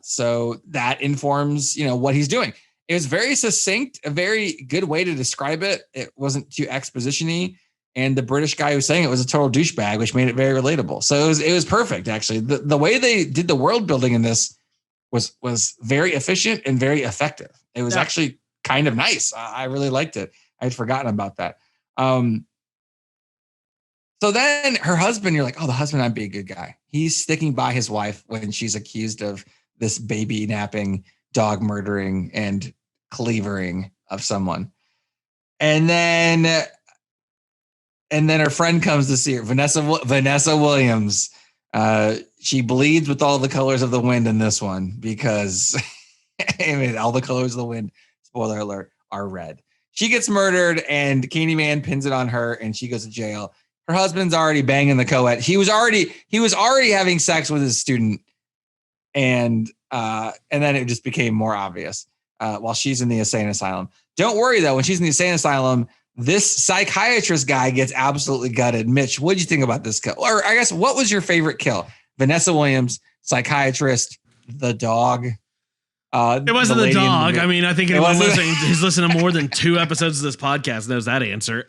So that informs, what he's doing. It was very succinct, a very good way to describe it. It wasn't too exposition-y. And the British guy who was saying it was a total douchebag, which made it very relatable. So it was perfect, actually. The way they did the world building in this was very efficient and very effective. It was actually kind of nice. I really liked it. I had forgotten about that. So then her husband, you're like, oh, the husband might be a good guy. He's sticking by his wife when she's accused of this baby napping, dog murdering, and cleavering of someone. And then her friend comes to see her, Vanessa Williams. She bleeds with all the colors of the wind in this one because all the colors of the wind, spoiler alert, are red. She gets murdered and Candyman pins it on her and she goes to jail. Her husband's already banging the co-ed. He was already having sex with his student. And then it just became more obvious while she's in the insane asylum. Don't worry though, when she's in the insane asylum, this psychiatrist guy gets absolutely gutted. Mitch, what did you think about this kill? Or I guess, what was your favorite kill? Vanessa Williams, psychiatrist, the dog. It wasn't the dog. I mean, I think anyone who's listened to more than 2 episodes of this podcast knows that answer.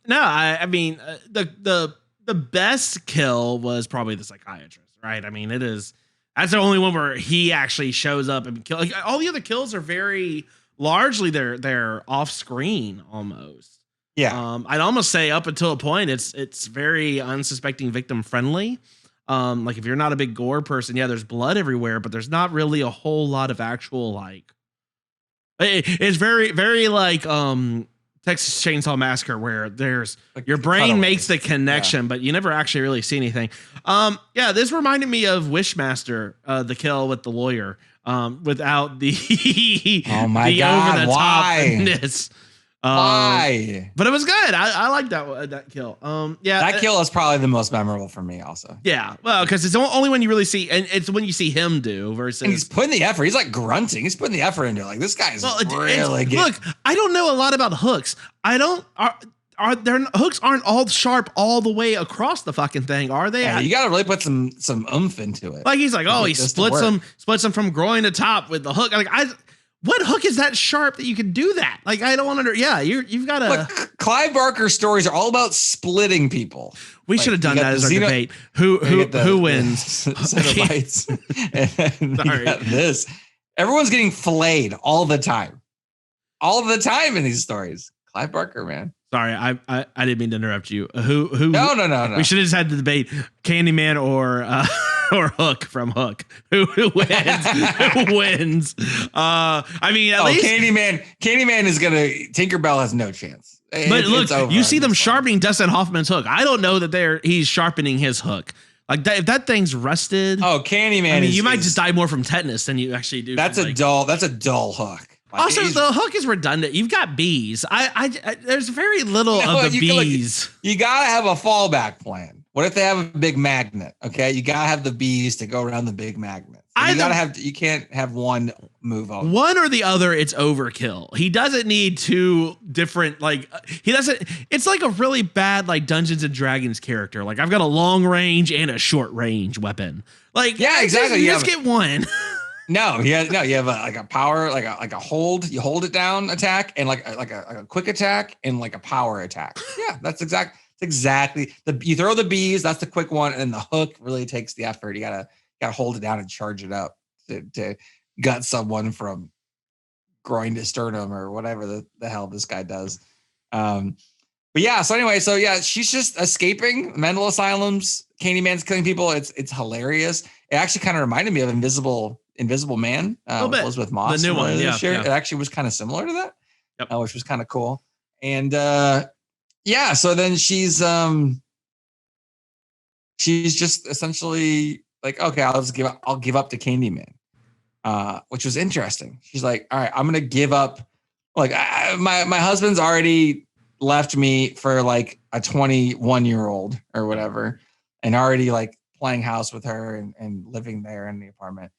No, I mean, the best kill was probably the psychiatrist, right? I mean, that's the only one where he actually shows up and kill. Like, all the other kills are very largely they're off screen almost. Yeah. I'd almost say up until a point, it's very unsuspecting victim friendly. Like if you're not a big gore person, there's blood everywhere, but there's not really a whole lot of actual it's very, very like Texas Chainsaw Massacre, where there's Like your brain cutaways. makes the connection, but you never actually really see anything. Yeah, this reminded me of Wishmaster, the kill with the lawyer, without the Oh my the God, over the why? topness. Why? But it was good. I like that kill. Yeah, That kill is probably the most memorable for me also. Yeah, well, because it's only when you really see, and it's when you see him do versus. And he's putting the effort. He's like grunting. He's putting the effort into it. Like this guy's really good. Look, I don't know a lot about hooks. I don't are their hooks aren't all sharp all the way across the fucking thing, are they? Yeah, you got to really put some oomph into it. Like he's like, oh, he Just to splits them from groin to top with the hook. Like what hook is that sharp that you can do that? Like I don't want to. Yeah, you've got to. Look, Clive Barker's stories are all about splitting people. We should have done that as our debate. Who wins? Cenobites. And you got this. Everyone's getting filleted all the time in these stories. Clive Barker, man. Sorry, I didn't mean to interrupt you. Who? No. We should have just had the debate: Candyman or Hook from Hook. Who wins? Who wins? I mean, at least Candyman is gonna. Tinkerbell has no chance. But look, you see them sharpening Dustin Hoffman's hook. I don't know that he's sharpening his hook. Like that, if that thing's rusted. Oh, Candyman! I mean, you might just die more from tetanus than you actually do. That's a dull hook. Like, also, the hook is redundant. You've got bees. I there's very little of the bees. You gotta have a fallback plan. What if they have a big magnet? Okay, you gotta have the bees to go around the big magnet. You can't have one move on. One or the other, it's overkill. He doesn't need two different, it's like a really bad like Dungeons and Dragons character. Like I've got a long range and a short range weapon. Like yeah, exactly. You just get one. No, you have a power, like a hold. You hold it down attack and like a quick attack and like a power attack. Yeah, that's exactly. You throw the bees, that's the quick one, and then the hook really takes the effort. You gotta hold it down and charge it up to gut someone from groin to sternum or whatever the hell this guy does. But yeah, she's just escaping mental asylums. Candyman's killing people. It's hilarious. It actually kind of reminded me of Invisible Man, with Elizabeth Moss. The new one, yeah. It actually was kind of similar to that, which was kind of cool. And so then she's just essentially like, okay, I'll give up to Candyman, which was interesting. She's like, all right, I'm gonna give up. Like my husband's already left me for like a 21-year-old or whatever, and already like playing house with her and living there in the apartment.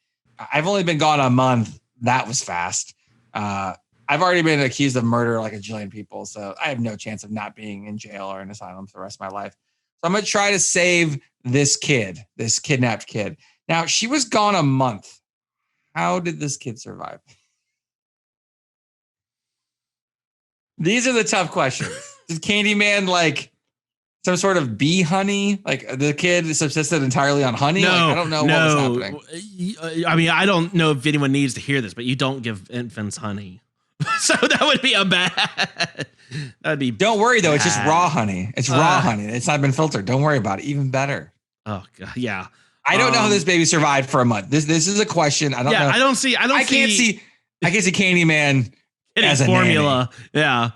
I've only been gone a month. That was fast. I've already been accused of murder like a jillion people, so I have no chance of not being in jail or an asylum for the rest of my life. So I'm going to try to save this kidnapped kid. Now, she was gone a month. How did this kid survive? These are the tough questions. Did Candyman like some sort of bee honey? Like the kid subsisted entirely on honey? No, I don't know what was happening. I mean, I don't know if anyone needs to hear this, but you don't give infants honey. So that would be that'd be. Don't worry though, it's just raw honey. It's raw honey. It's not been filtered. Don't worry about it. Even better. Oh God, yeah. I don't know how this baby survived for a month. This is a question. I don't know. I can't see Candyman as a formula. Nanny. Yeah.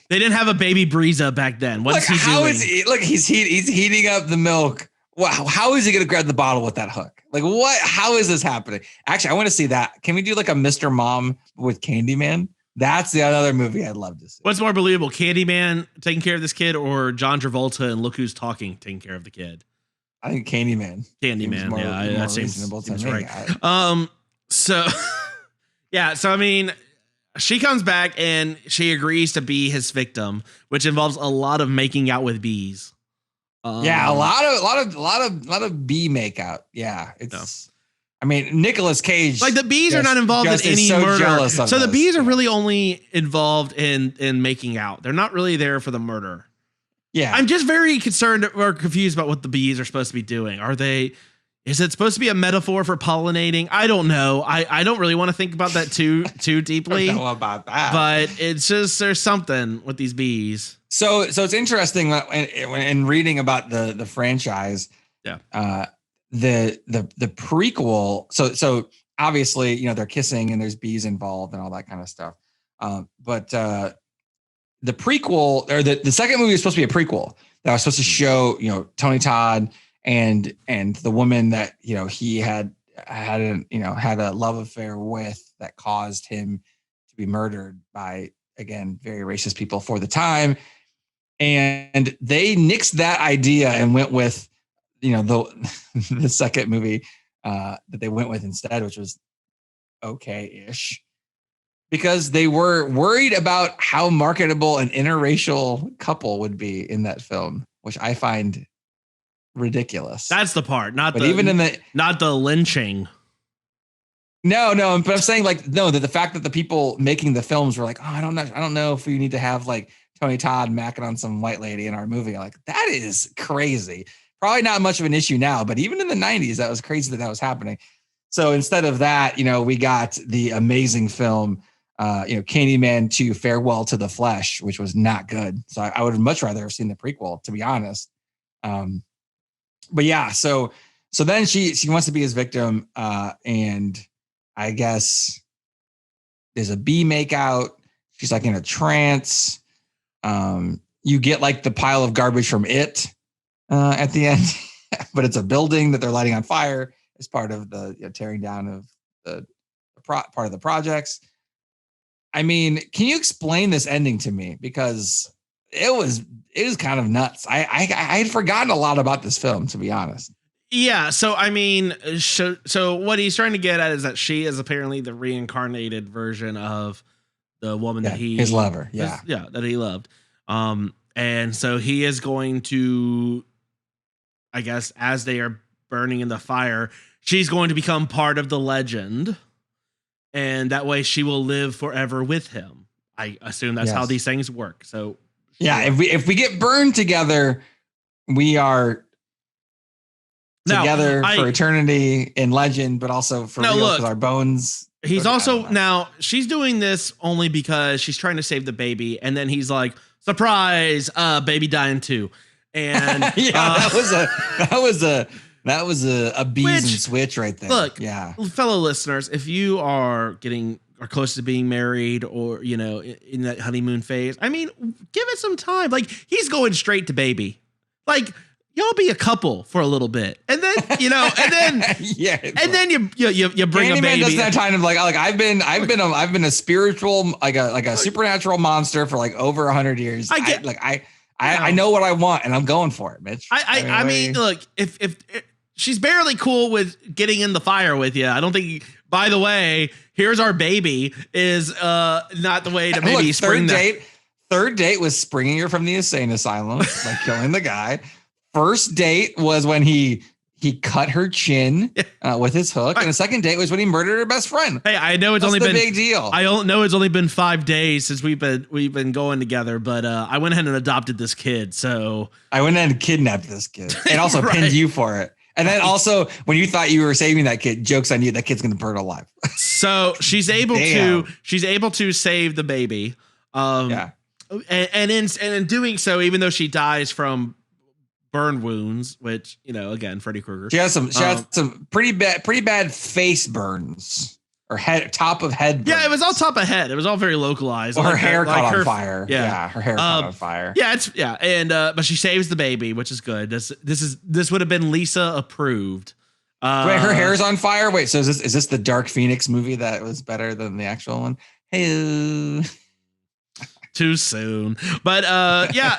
They didn't have a baby Breeza back then. What's he doing? Look, he's heating up the milk. Wow, how is he going to grab the bottle with that hook? Like what? How is this happening? Actually, I want to see that. Can we do like a Mr. Mom with Candyman? That's the other movie I'd love to see. What's more believable, Candyman taking care of this kid or John Travolta and Look Who's Talking taking care of the kid? I think Candyman. That seems right. So I mean, she comes back and she agrees to be his victim, which involves a lot of making out with bees. A lot of bee makeout. Yeah, it's. I mean, Nicolas Cage. Like the bees are not involved in any murder, so the bees are really only involved in making out. They're not really there for the murder. Yeah, I'm just very concerned or confused about what the bees are supposed to be doing. Is it supposed to be a metaphor for pollinating? I don't know. I don't really want to think about that too deeply. I don't know about that. But it's just there's something with these bees. So it's interesting when reading about the franchise. Yeah. The prequel. So obviously, they're kissing and there's bees involved and all that kind of stuff. But the prequel or the second movie was supposed to be a prequel that was supposed to show, Tony Todd and the woman that, he had a love affair with that caused him to be murdered by, again, very racist people for the time. And they nixed that idea and went with, the second movie that they went with instead, which was okay-ish, because they were worried about how marketable an interracial couple would be in that film, which I find ridiculous. That's the part, not the lynching. No, but I'm saying that the fact that the people making the films were like, oh, I don't know if we need to have like Tony Todd macking on some white lady in our movie. Like, that is crazy. Probably not much of an issue now, but even in the 90s, that was crazy that was happening. So instead of that, we got the amazing film, Candyman 2 Farewell to the Flesh, which was not good. So I would much rather have seen the prequel, to be honest. But yeah, so then she wants to be his victim, and I guess there's a bee makeout. She's like in a trance. You get like the pile of garbage from It at the end, but it's a building that they're lighting on fire as part of the tearing down of the part of the projects. I mean, can you explain this ending to me? Because it was kind of nuts. I had forgotten a lot about this film, to be honest. Yeah. So, I mean, so what he's trying to get at is that she is apparently the reincarnated version of the woman that his lover. Yeah. That he loved. And so he is going to, I guess, as they are burning in the fire, she's going to become part of the legend. And that way she will live forever with him. I assume that's how these things work. So yeah, if we get burned together, we are together for eternity in legend, but also for real with our bones. He's also now she's doing this only because she's trying to save the baby, and then he's like, surprise, baby dying too. And that was a bees and switch right there. Look, fellow listeners, if you are close to being married or, in that honeymoon phase, I mean, give it some time. Like, he's going straight to baby. Like, y'all be a couple for a little bit. And then, and then you bring Candyman a baby. doesn't have time to like I've been a spiritual, like a supernatural monster for like over 100 years. I know what I want and I'm going for it, Mitch. I mean, look, if she's barely cool with getting in the fire with you, I don't think, by the way, here's our baby is not the way to maybe spring that. Third date was springing her from the insane asylum, like killing the guy. First date was when he cut her chin with his hook, and the second date was when he murdered her best friend. Hey, I know it's only been big deal. I know it's only been 5 days since we've been going together, but I went ahead and adopted this kid. So I went ahead and kidnapped this kid, and also pinned you for it. And then also, when you thought you were saving that kid, joke's on you. That kid's gonna burn alive. So she's able to save the baby. And in doing so, even though she dies from burn wounds, which, again, Freddy Krueger. She had some pretty bad face burns or top of head burns. Yeah, it was all top of head. It was all very localized. Well, her hair caught on fire. Yeah, her hair caught on fire. Yeah, but she saves the baby, which is good. This would have been Lisa approved. Wait, her hair's on fire? Wait, so is this the Dark Phoenix movie that was better than the actual one? Hey. Too soon. But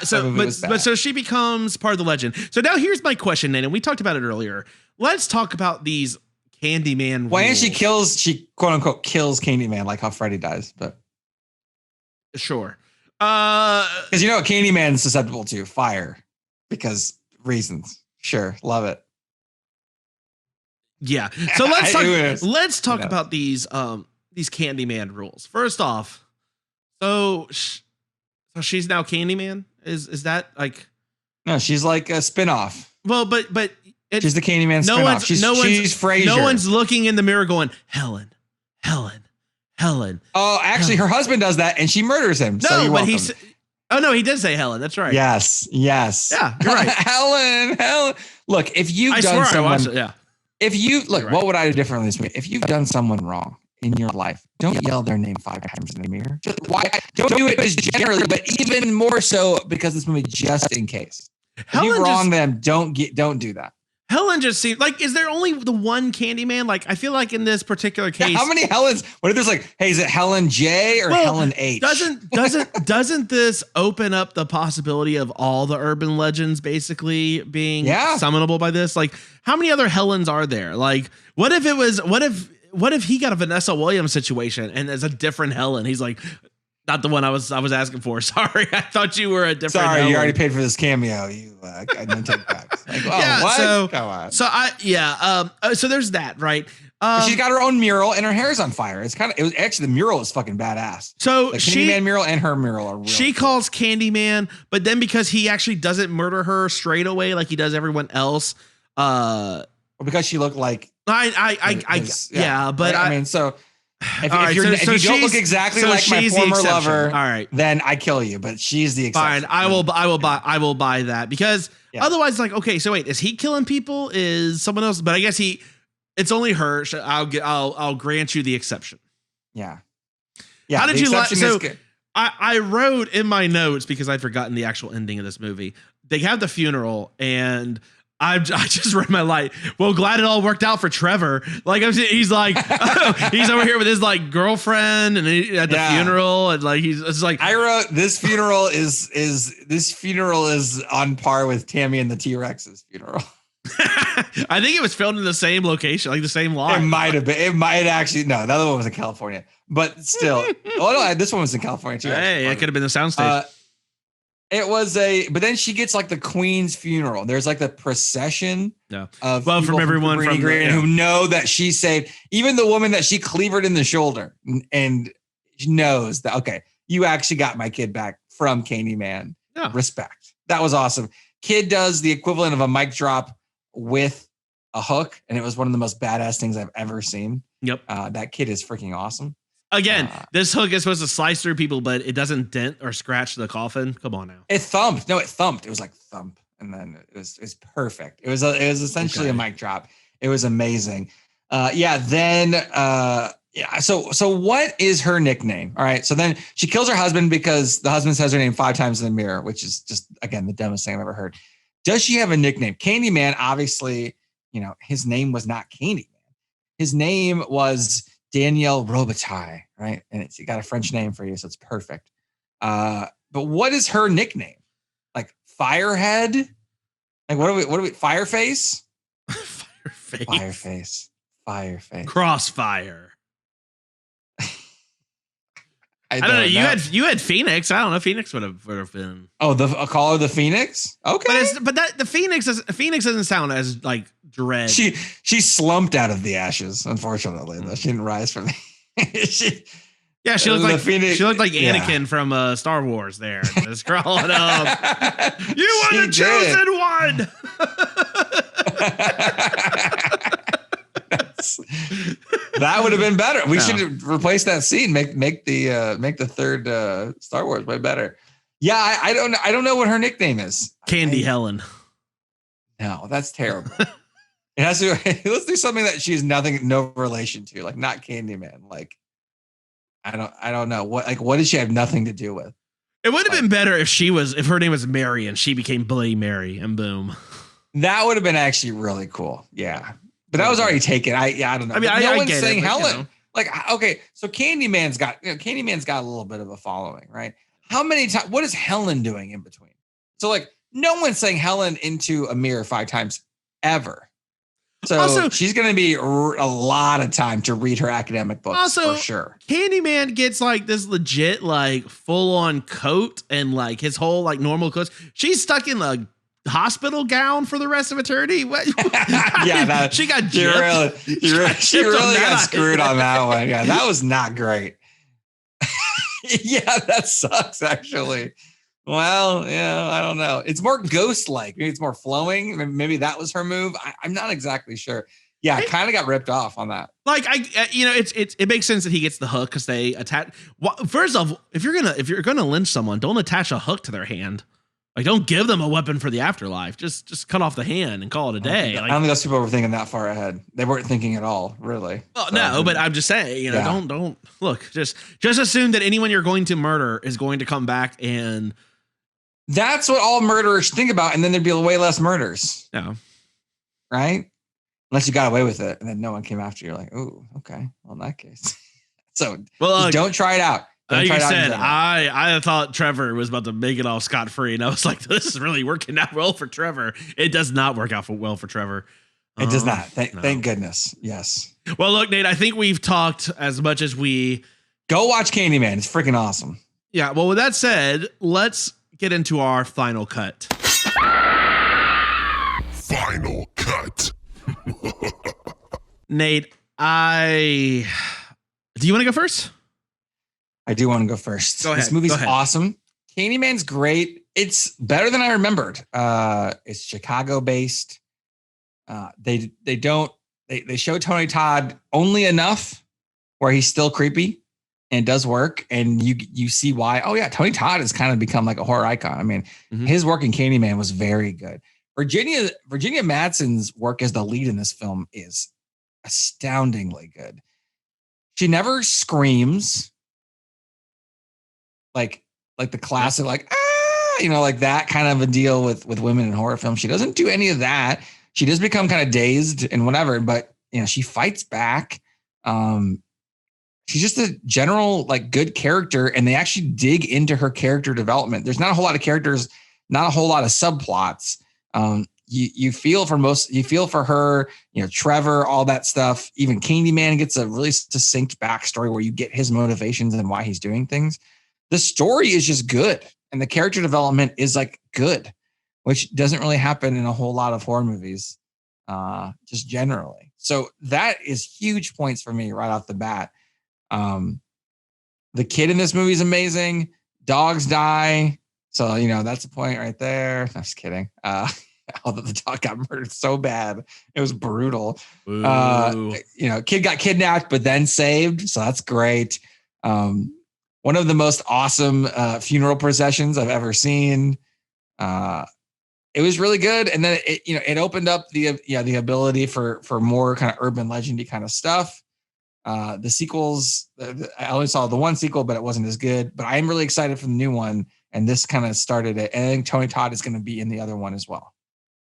so she becomes part of the legend. So now here's my question, Nate, and we talked about it earlier. Let's talk about these Candyman Why rules. she quote unquote kills Candyman like how Freddy dies, but sure. Because what Candyman is susceptible to? Fire. Because reasons. Sure. Love it. Yeah. So let's talk about these Candyman rules. First off, so she's now Candyman? Is that like? No, she's like a spinoff. Well, but she's the Candyman spinoff. She's Frasier. No one's looking in the mirror going, Helen. Oh, actually, her husband does that, and she murders him. No, but he did say Helen. That's right. Yes. Yeah, you're right. Helen. Look, if you've done someone, what would I do differently this week? If you've done someone wrong in your life, don't yell their name 5 times in the mirror. Why? Don't do it just generally, but even more so because this movie, just in case. If you wrong them, don't do that. Helen just seems like, is there only the one Candyman? Like, I feel like in this particular case, how many Helens? What if there's like, hey, is it Helen J or Helen H? Doesn't this open up the possibility of all the urban legends basically being summonable by this? Like, how many other Helens are there? Like, what if he got a Vanessa Williams situation and there's a different Helen? He's like, not the one I was asking for. Sorry, I thought you were a different. Sorry, Helen. You already paid for this cameo. I didn't take back. Like, oh, yeah, what? Come on. So there's that, right? She's got her own mural and her hair's on fire. It was actually, the mural is fucking badass. So the Candyman mural and her mural are real. She calls Candyman, but then because he actually doesn't murder her straight away like he does everyone else, because she looked like but I mean, so. If you don't look exactly like my former lover, all right, then I kill you. But she's the exception. Fine, I will buy that because otherwise, like, okay, so wait, is he killing people? Is someone else? But I guess it's only her. So I'll grant you the exception. Yeah. How did you like? So I wrote in my notes because I'd forgotten the actual ending of this movie. They have the funeral and. I just read my light. Well, glad it all worked out for Trevor. Like he's like he's over here with his like girlfriend and at the funeral and like it's like I wrote this funeral is on par with Tammy and the T-Rex's funeral. I think it was filmed in the same location, like the same lot. It might have been. It might actually no. The other one was in California, but still. this one was in California too. Hey, it could have been the soundstage. It was but then she gets like the Queen's funeral. There's like the procession of from everyone from who know that she saved, even the woman that she cleavered in the shoulder, and she knows that, okay, you actually got my kid back from Candyman. Yeah. Respect. That was awesome. Kid does the equivalent of a mic drop with a hook, and it was one of the most badass things I've ever seen. Yep. That kid is freaking awesome. Again, this hook is supposed to slice through people, but it doesn't dent or scratch the coffin. Come on now. It thumped. No, it thumped. It was like thump, and then it was perfect. It was essentially a mic drop. It was amazing. So what is her nickname? All right. So then she kills her husband because the husband says her name 5 times in the mirror, which is just, again, the dumbest thing I've ever heard. Does she have a nickname? Candyman, obviously, his name was not Candyman. His name was Danielle Robitaille, right? And it got a French name for you, so it's perfect. But what is her nickname? Like Firehead? Like what are we? Fireface? Fireface. Crossfire. I don't know. You had Phoenix. I don't know. Phoenix would have been. Oh, a Call of the Phoenix. Okay, but the Phoenix doesn't sound as like dread. She slumped out of the ashes. Unfortunately, though, she didn't rise from the. she looked like Phoenix. She looked like Anakin from Star Wars. There, just crawling up. You are the chosen one. That would have been better. We should replace that scene. Make the third Star Wars way better. Yeah, I don't know what her nickname is. Candy Helen. No, that's terrible. It has to. Let's do something that she's no relation to, like not Candyman. Like I don't know what did she have nothing to do with? It would have been better if her name was Mary and she became Bloody Mary and boom. That would have been actually really cool. Yeah. But that was already taken. I don't know. I mean, no one's get saying it, Helen. Like, okay, so Candyman's got a little bit of a following, right? How many times? What is Helen doing in between? So, like, no one's saying Helen into a mirror 5 times ever. So also, she's going to be a lot of time to read her academic books for sure. Candyman gets like this legit, like full on coat and like his whole like normal clothes. She's stuck in the hospital gown for the rest of eternity. What? Yeah, she got she really got screwed on that one. Yeah, that was not great. Yeah, that sucks actually. Well, yeah, I don't know. It's more ghost-like. Maybe it's more flowing. Maybe that was her move. I'm not exactly sure. Yeah, I kind of got ripped off on that. Like it makes sense that he gets the hook because they attach. Well, first off, if you're gonna lynch someone, don't attach a hook to their hand. Like, don't give them a weapon for the afterlife. Just cut off the hand and call it a day. I Like, don't think those people were thinking that far ahead. They weren't thinking at all, really. well, no, but I'm just saying, don't look. Just assume that anyone you're going to murder is going to come back, and that's what all murderers think about. And then there'd be way less murders. No, right? Unless you got away with it, and then no one came after you. You're like, oh, okay. Well, in that case, so don't try it out. Like you said, I thought Trevor was about to make it all scot-free, and I was like, this is really working out well for Trevor. It does not work out well for Trevor. It does not. Thank goodness. Yes. Well, look, Nate, I think we've talked as much as we... Go watch Candyman. It's freaking awesome. Yeah, well, with that said, let's get into our final cut. Final cut. Nate, do you want to go first? I do want to go first. Go ahead. This movie's awesome. Candyman's great. It's better than I remembered. It's Chicago based. They show Tony Todd only enough where he's still creepy and it does work. And you see why. Oh yeah, Tony Todd has kind of become like a horror icon. I mean, his work in Candyman was very good. Virginia Madsen's work as the lead in this film is astoundingly good. She never screams like the classic, like, like that kind of a deal with women in horror films. She doesn't do any of that. She does become kind of dazed and whatever, but she fights back. She's just a general, like, good character, and they actually dig into her character development. There's not a whole lot of characters, not a whole lot of subplots. You feel for her, Trevor, all that stuff. Even Candyman gets a really succinct backstory where you get his motivations and why he's doing things. The story is just good, and the character development is like good, which doesn't really happen in a whole lot of horror movies, just generally. So that is huge points for me right off the bat. The kid in this movie is amazing. Dogs die. So, that's a point right there. I'm just kidding. Although the dog got murdered so bad, it was brutal. Kid got kidnapped, but then saved. So that's great. One of the most awesome funeral processions I've ever seen. It was really good. And then it opened up the ability for more kind of urban legendy kind of stuff. The sequels, I only saw the one sequel, but it wasn't as good. But I am really excited for the new one. And this kind of started it. And I think Tony Todd is going to be in the other one as well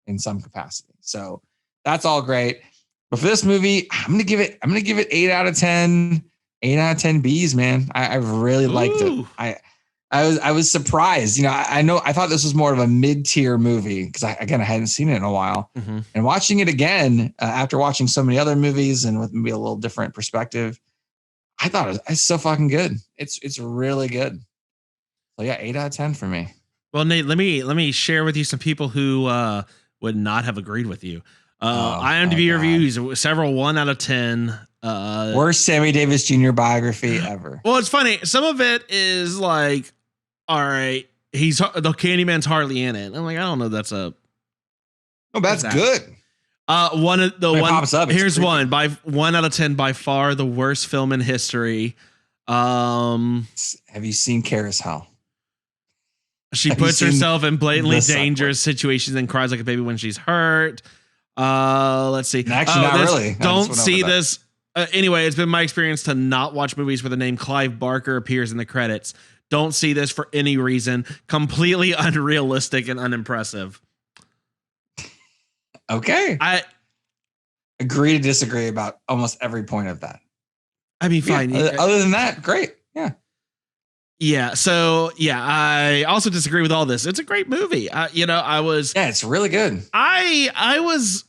in some capacity. So that's all great. But for this movie, I'm going to give it 8 out of 10. 8 out of 10 Bs, man. I really liked it. I was surprised. I thought this was more of a mid-tier movie because I hadn't seen it in a while. Mm-hmm. And watching it again after watching so many other movies and with maybe a little different perspective, I thought it's so fucking good. It's really good. So yeah, 8 out of 10 for me. Well, Nate, let me share with you some people who would not have agreed with you. IMDb reviews, several 1 out of 10. Worst Sammy Davis Jr. biography ever. Well, it's funny. Some of it is like, all right, the Candyman's hardly in it. I'm like, I don't know. That's good. Pops up, here's creepy. One by 1 out of 10, by far the worst film in history. Have you seen Carousel? She puts herself in blatantly dangerous situations and cries like a baby when she's hurt. Let's see. Actually, not really. Don't see this. Anyway, it's been my experience to not watch movies where the name Clive Barker appears in the credits. Don't see this for any reason. Completely unrealistic and unimpressive. Okay. I agree to disagree about almost every point of that. I mean, fine. Yeah, other than that, great. Yeah. Yeah. So yeah, I also disagree with all this. It's a great movie. it's really good. I was,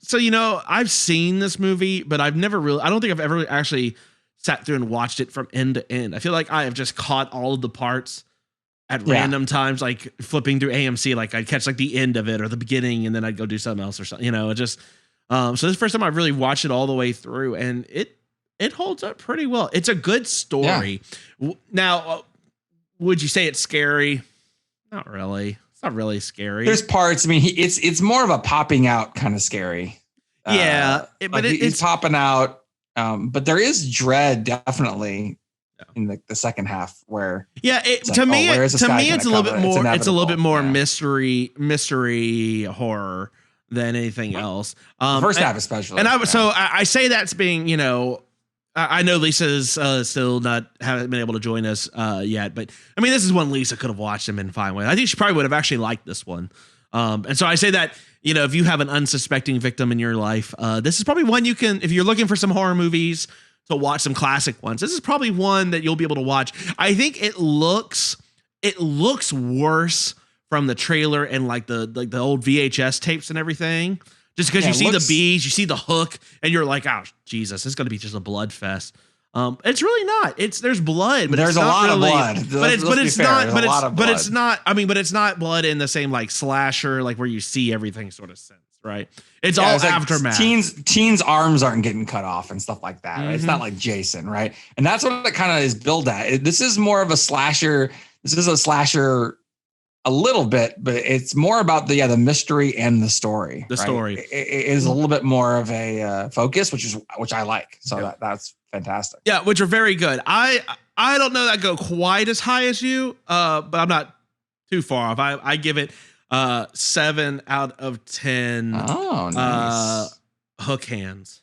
so, I've seen this movie, but I don't think I've ever actually sat through and watched it from end to end. I feel like I have just caught all of the parts at random times, like flipping through AMC, like I'd catch like the end of it or the beginning and then I'd go do something else or something, so this is the first time I've really watched it all the way through, and it holds up pretty well. It's a good story. Yeah. Now, would you say it's scary? Not really. It's not really scary. There's parts. I mean, it's more of a popping out kind of scary. Yeah, but he's popping out. But there is dread, definitely. in the second half where to me it's a little bit more mystery horror than anything else. The first half especially. And I say that's being, I know Lisa's still haven't been able to join us yet, but I mean, this is one Lisa could have watched and been fine with. I think she probably would have actually liked this one. And so I say that, if you have an unsuspecting victim in your life, this is probably one you can, if you're looking for some horror movies to watch, some classic ones, this is probably one that you'll be able to watch. I think it looks worse from the trailer and like the old VHS tapes and everything. Just because you see the bees, you see the hook, and you're like, oh, Jesus, it's going to be just a blood fest. It's really not. There's blood, but there's it's not a lot really, of blood. But it's not. I mean, but it's not blood in the same like slasher, like where you see everything sort of sense, right? It's all aftermath. Teens' arms aren't getting cut off and stuff like that. Right? It's not like Jason, right? And that's what it kind of is billed at. This is more of a slasher. This is a slasher. A little bit, but it's more about the mystery and the story. The story it is a little bit more of a focus, which I like. So that's fantastic. Yeah, which are very good. I don't know that go quite as high as you, but I'm not too far off. I give it 7 out of 10. Oh, nice. Hook hands.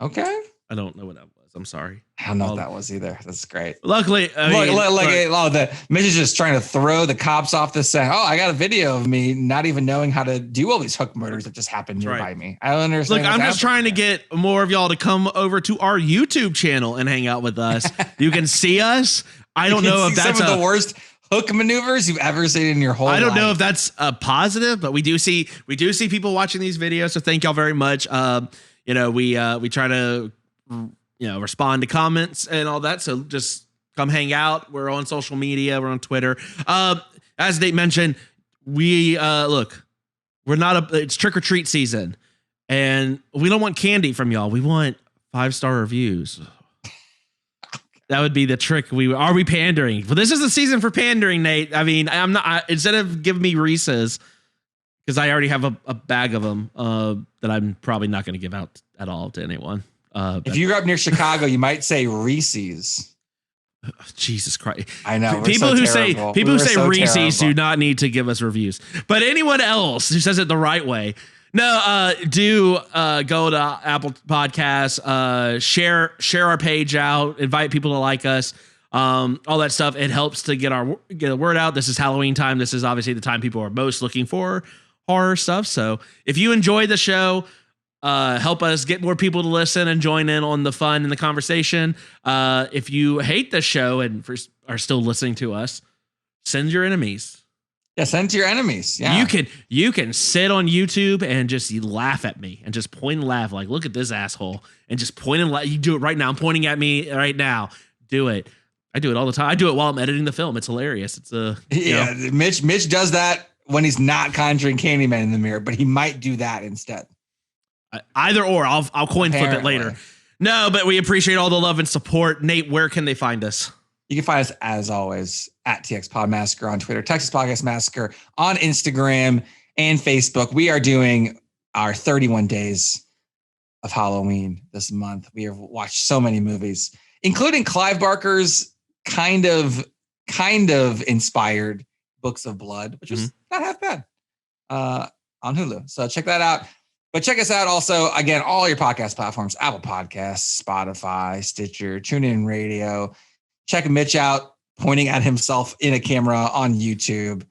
Okay. I don't know what that was. I'm sorry. I don't know what that was either. That's great. Luckily, Mitch is just trying to throw the cops off the set. Oh, I got a video of me not even knowing how to do all these hook murders that just happened nearby me. I don't understand. Look, I'm just trying to get more of y'all to come over to our YouTube channel and hang out with us. You can see us. I don't know if that's some of the worst hook maneuvers you've ever seen in your whole life. I don't know if that's a positive, but we do see people watching these videos. So thank y'all very much. We try to respond to comments and all that. So just come hang out. We're on social media. We're on Twitter. As Nate mentioned, it's trick or treat season and we don't want candy from y'all. We want 5-star reviews. That would be the trick. Are we pandering? Well, this is the season for pandering, Nate. I mean, I'm not, instead of giving me Reese's, because I already have a bag of them that I'm probably not going to give out at all to anyone. If you grew up near Chicago, you might say Reese's. Jesus Christ! I know people who say Reese's do not need to give us reviews. But anyone else who says it the right way, do go to Apple Podcasts, share our page out, invite people to like us, all that stuff. It helps to get the word out. This is Halloween time. This is obviously the time people are most looking for horror stuff. So if you enjoy the show, help us get more people to listen and join in on the fun and the conversation. If you hate the show and are still listening to us, send your enemies. Yeah, send to your enemies. Yeah, you can sit on YouTube and just laugh at me and just point and laugh like, look at this asshole, and just point and laugh. You do it right now. I'm pointing at me right now. Do it. I do it all the time. I do it while I'm editing the film. It's hilarious. It's Mitch does that when he's not conjuring Candyman in the mirror, but he might do that instead. Either or, I'll coin flip it later. No, but we appreciate all the love and support. Nate, where can they find us? You can find us, as always, at TX Pod Massacre on Twitter, Texas Podcast Massacre on Instagram and Facebook. We are doing our 31 days of Halloween this month. We have watched so many movies, including Clive Barker's kind of inspired Books of Blood, which was not half bad, on Hulu. So check that out. But check us out also, again, all your podcast platforms, Apple Podcasts, Spotify, Stitcher, TuneIn Radio. Check Mitch out pointing at himself in a camera on YouTube.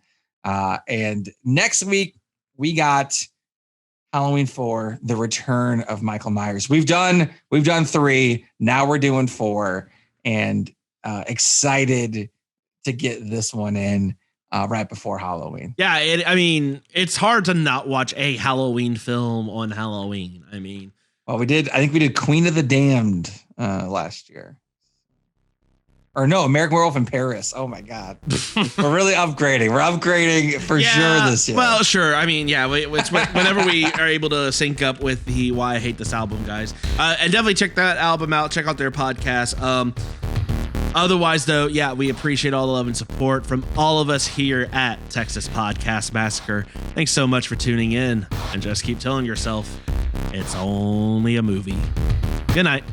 And next week, we got Halloween 4, The Return of Michael Myers. We've done 3. Now we're doing 4. And excited to get this one in right before Halloween. Yeah, it's hard to not watch a Halloween film on Halloween. I mean, well, I think we did Queen of the Damned last year. Or no, American Werewolf in Paris. Oh my God. We're really upgrading. We're upgrading for sure this year. Well, sure. I mean, yeah, it's whenever we are able to sync up with the Why I Hate This Album guys. And definitely check that album out. Check out their podcast. Otherwise, though, yeah, we appreciate all the love and support from all of us here at Texas Podcast Massacre. Thanks so much for tuning in, and just keep telling yourself it's only a movie. Good night.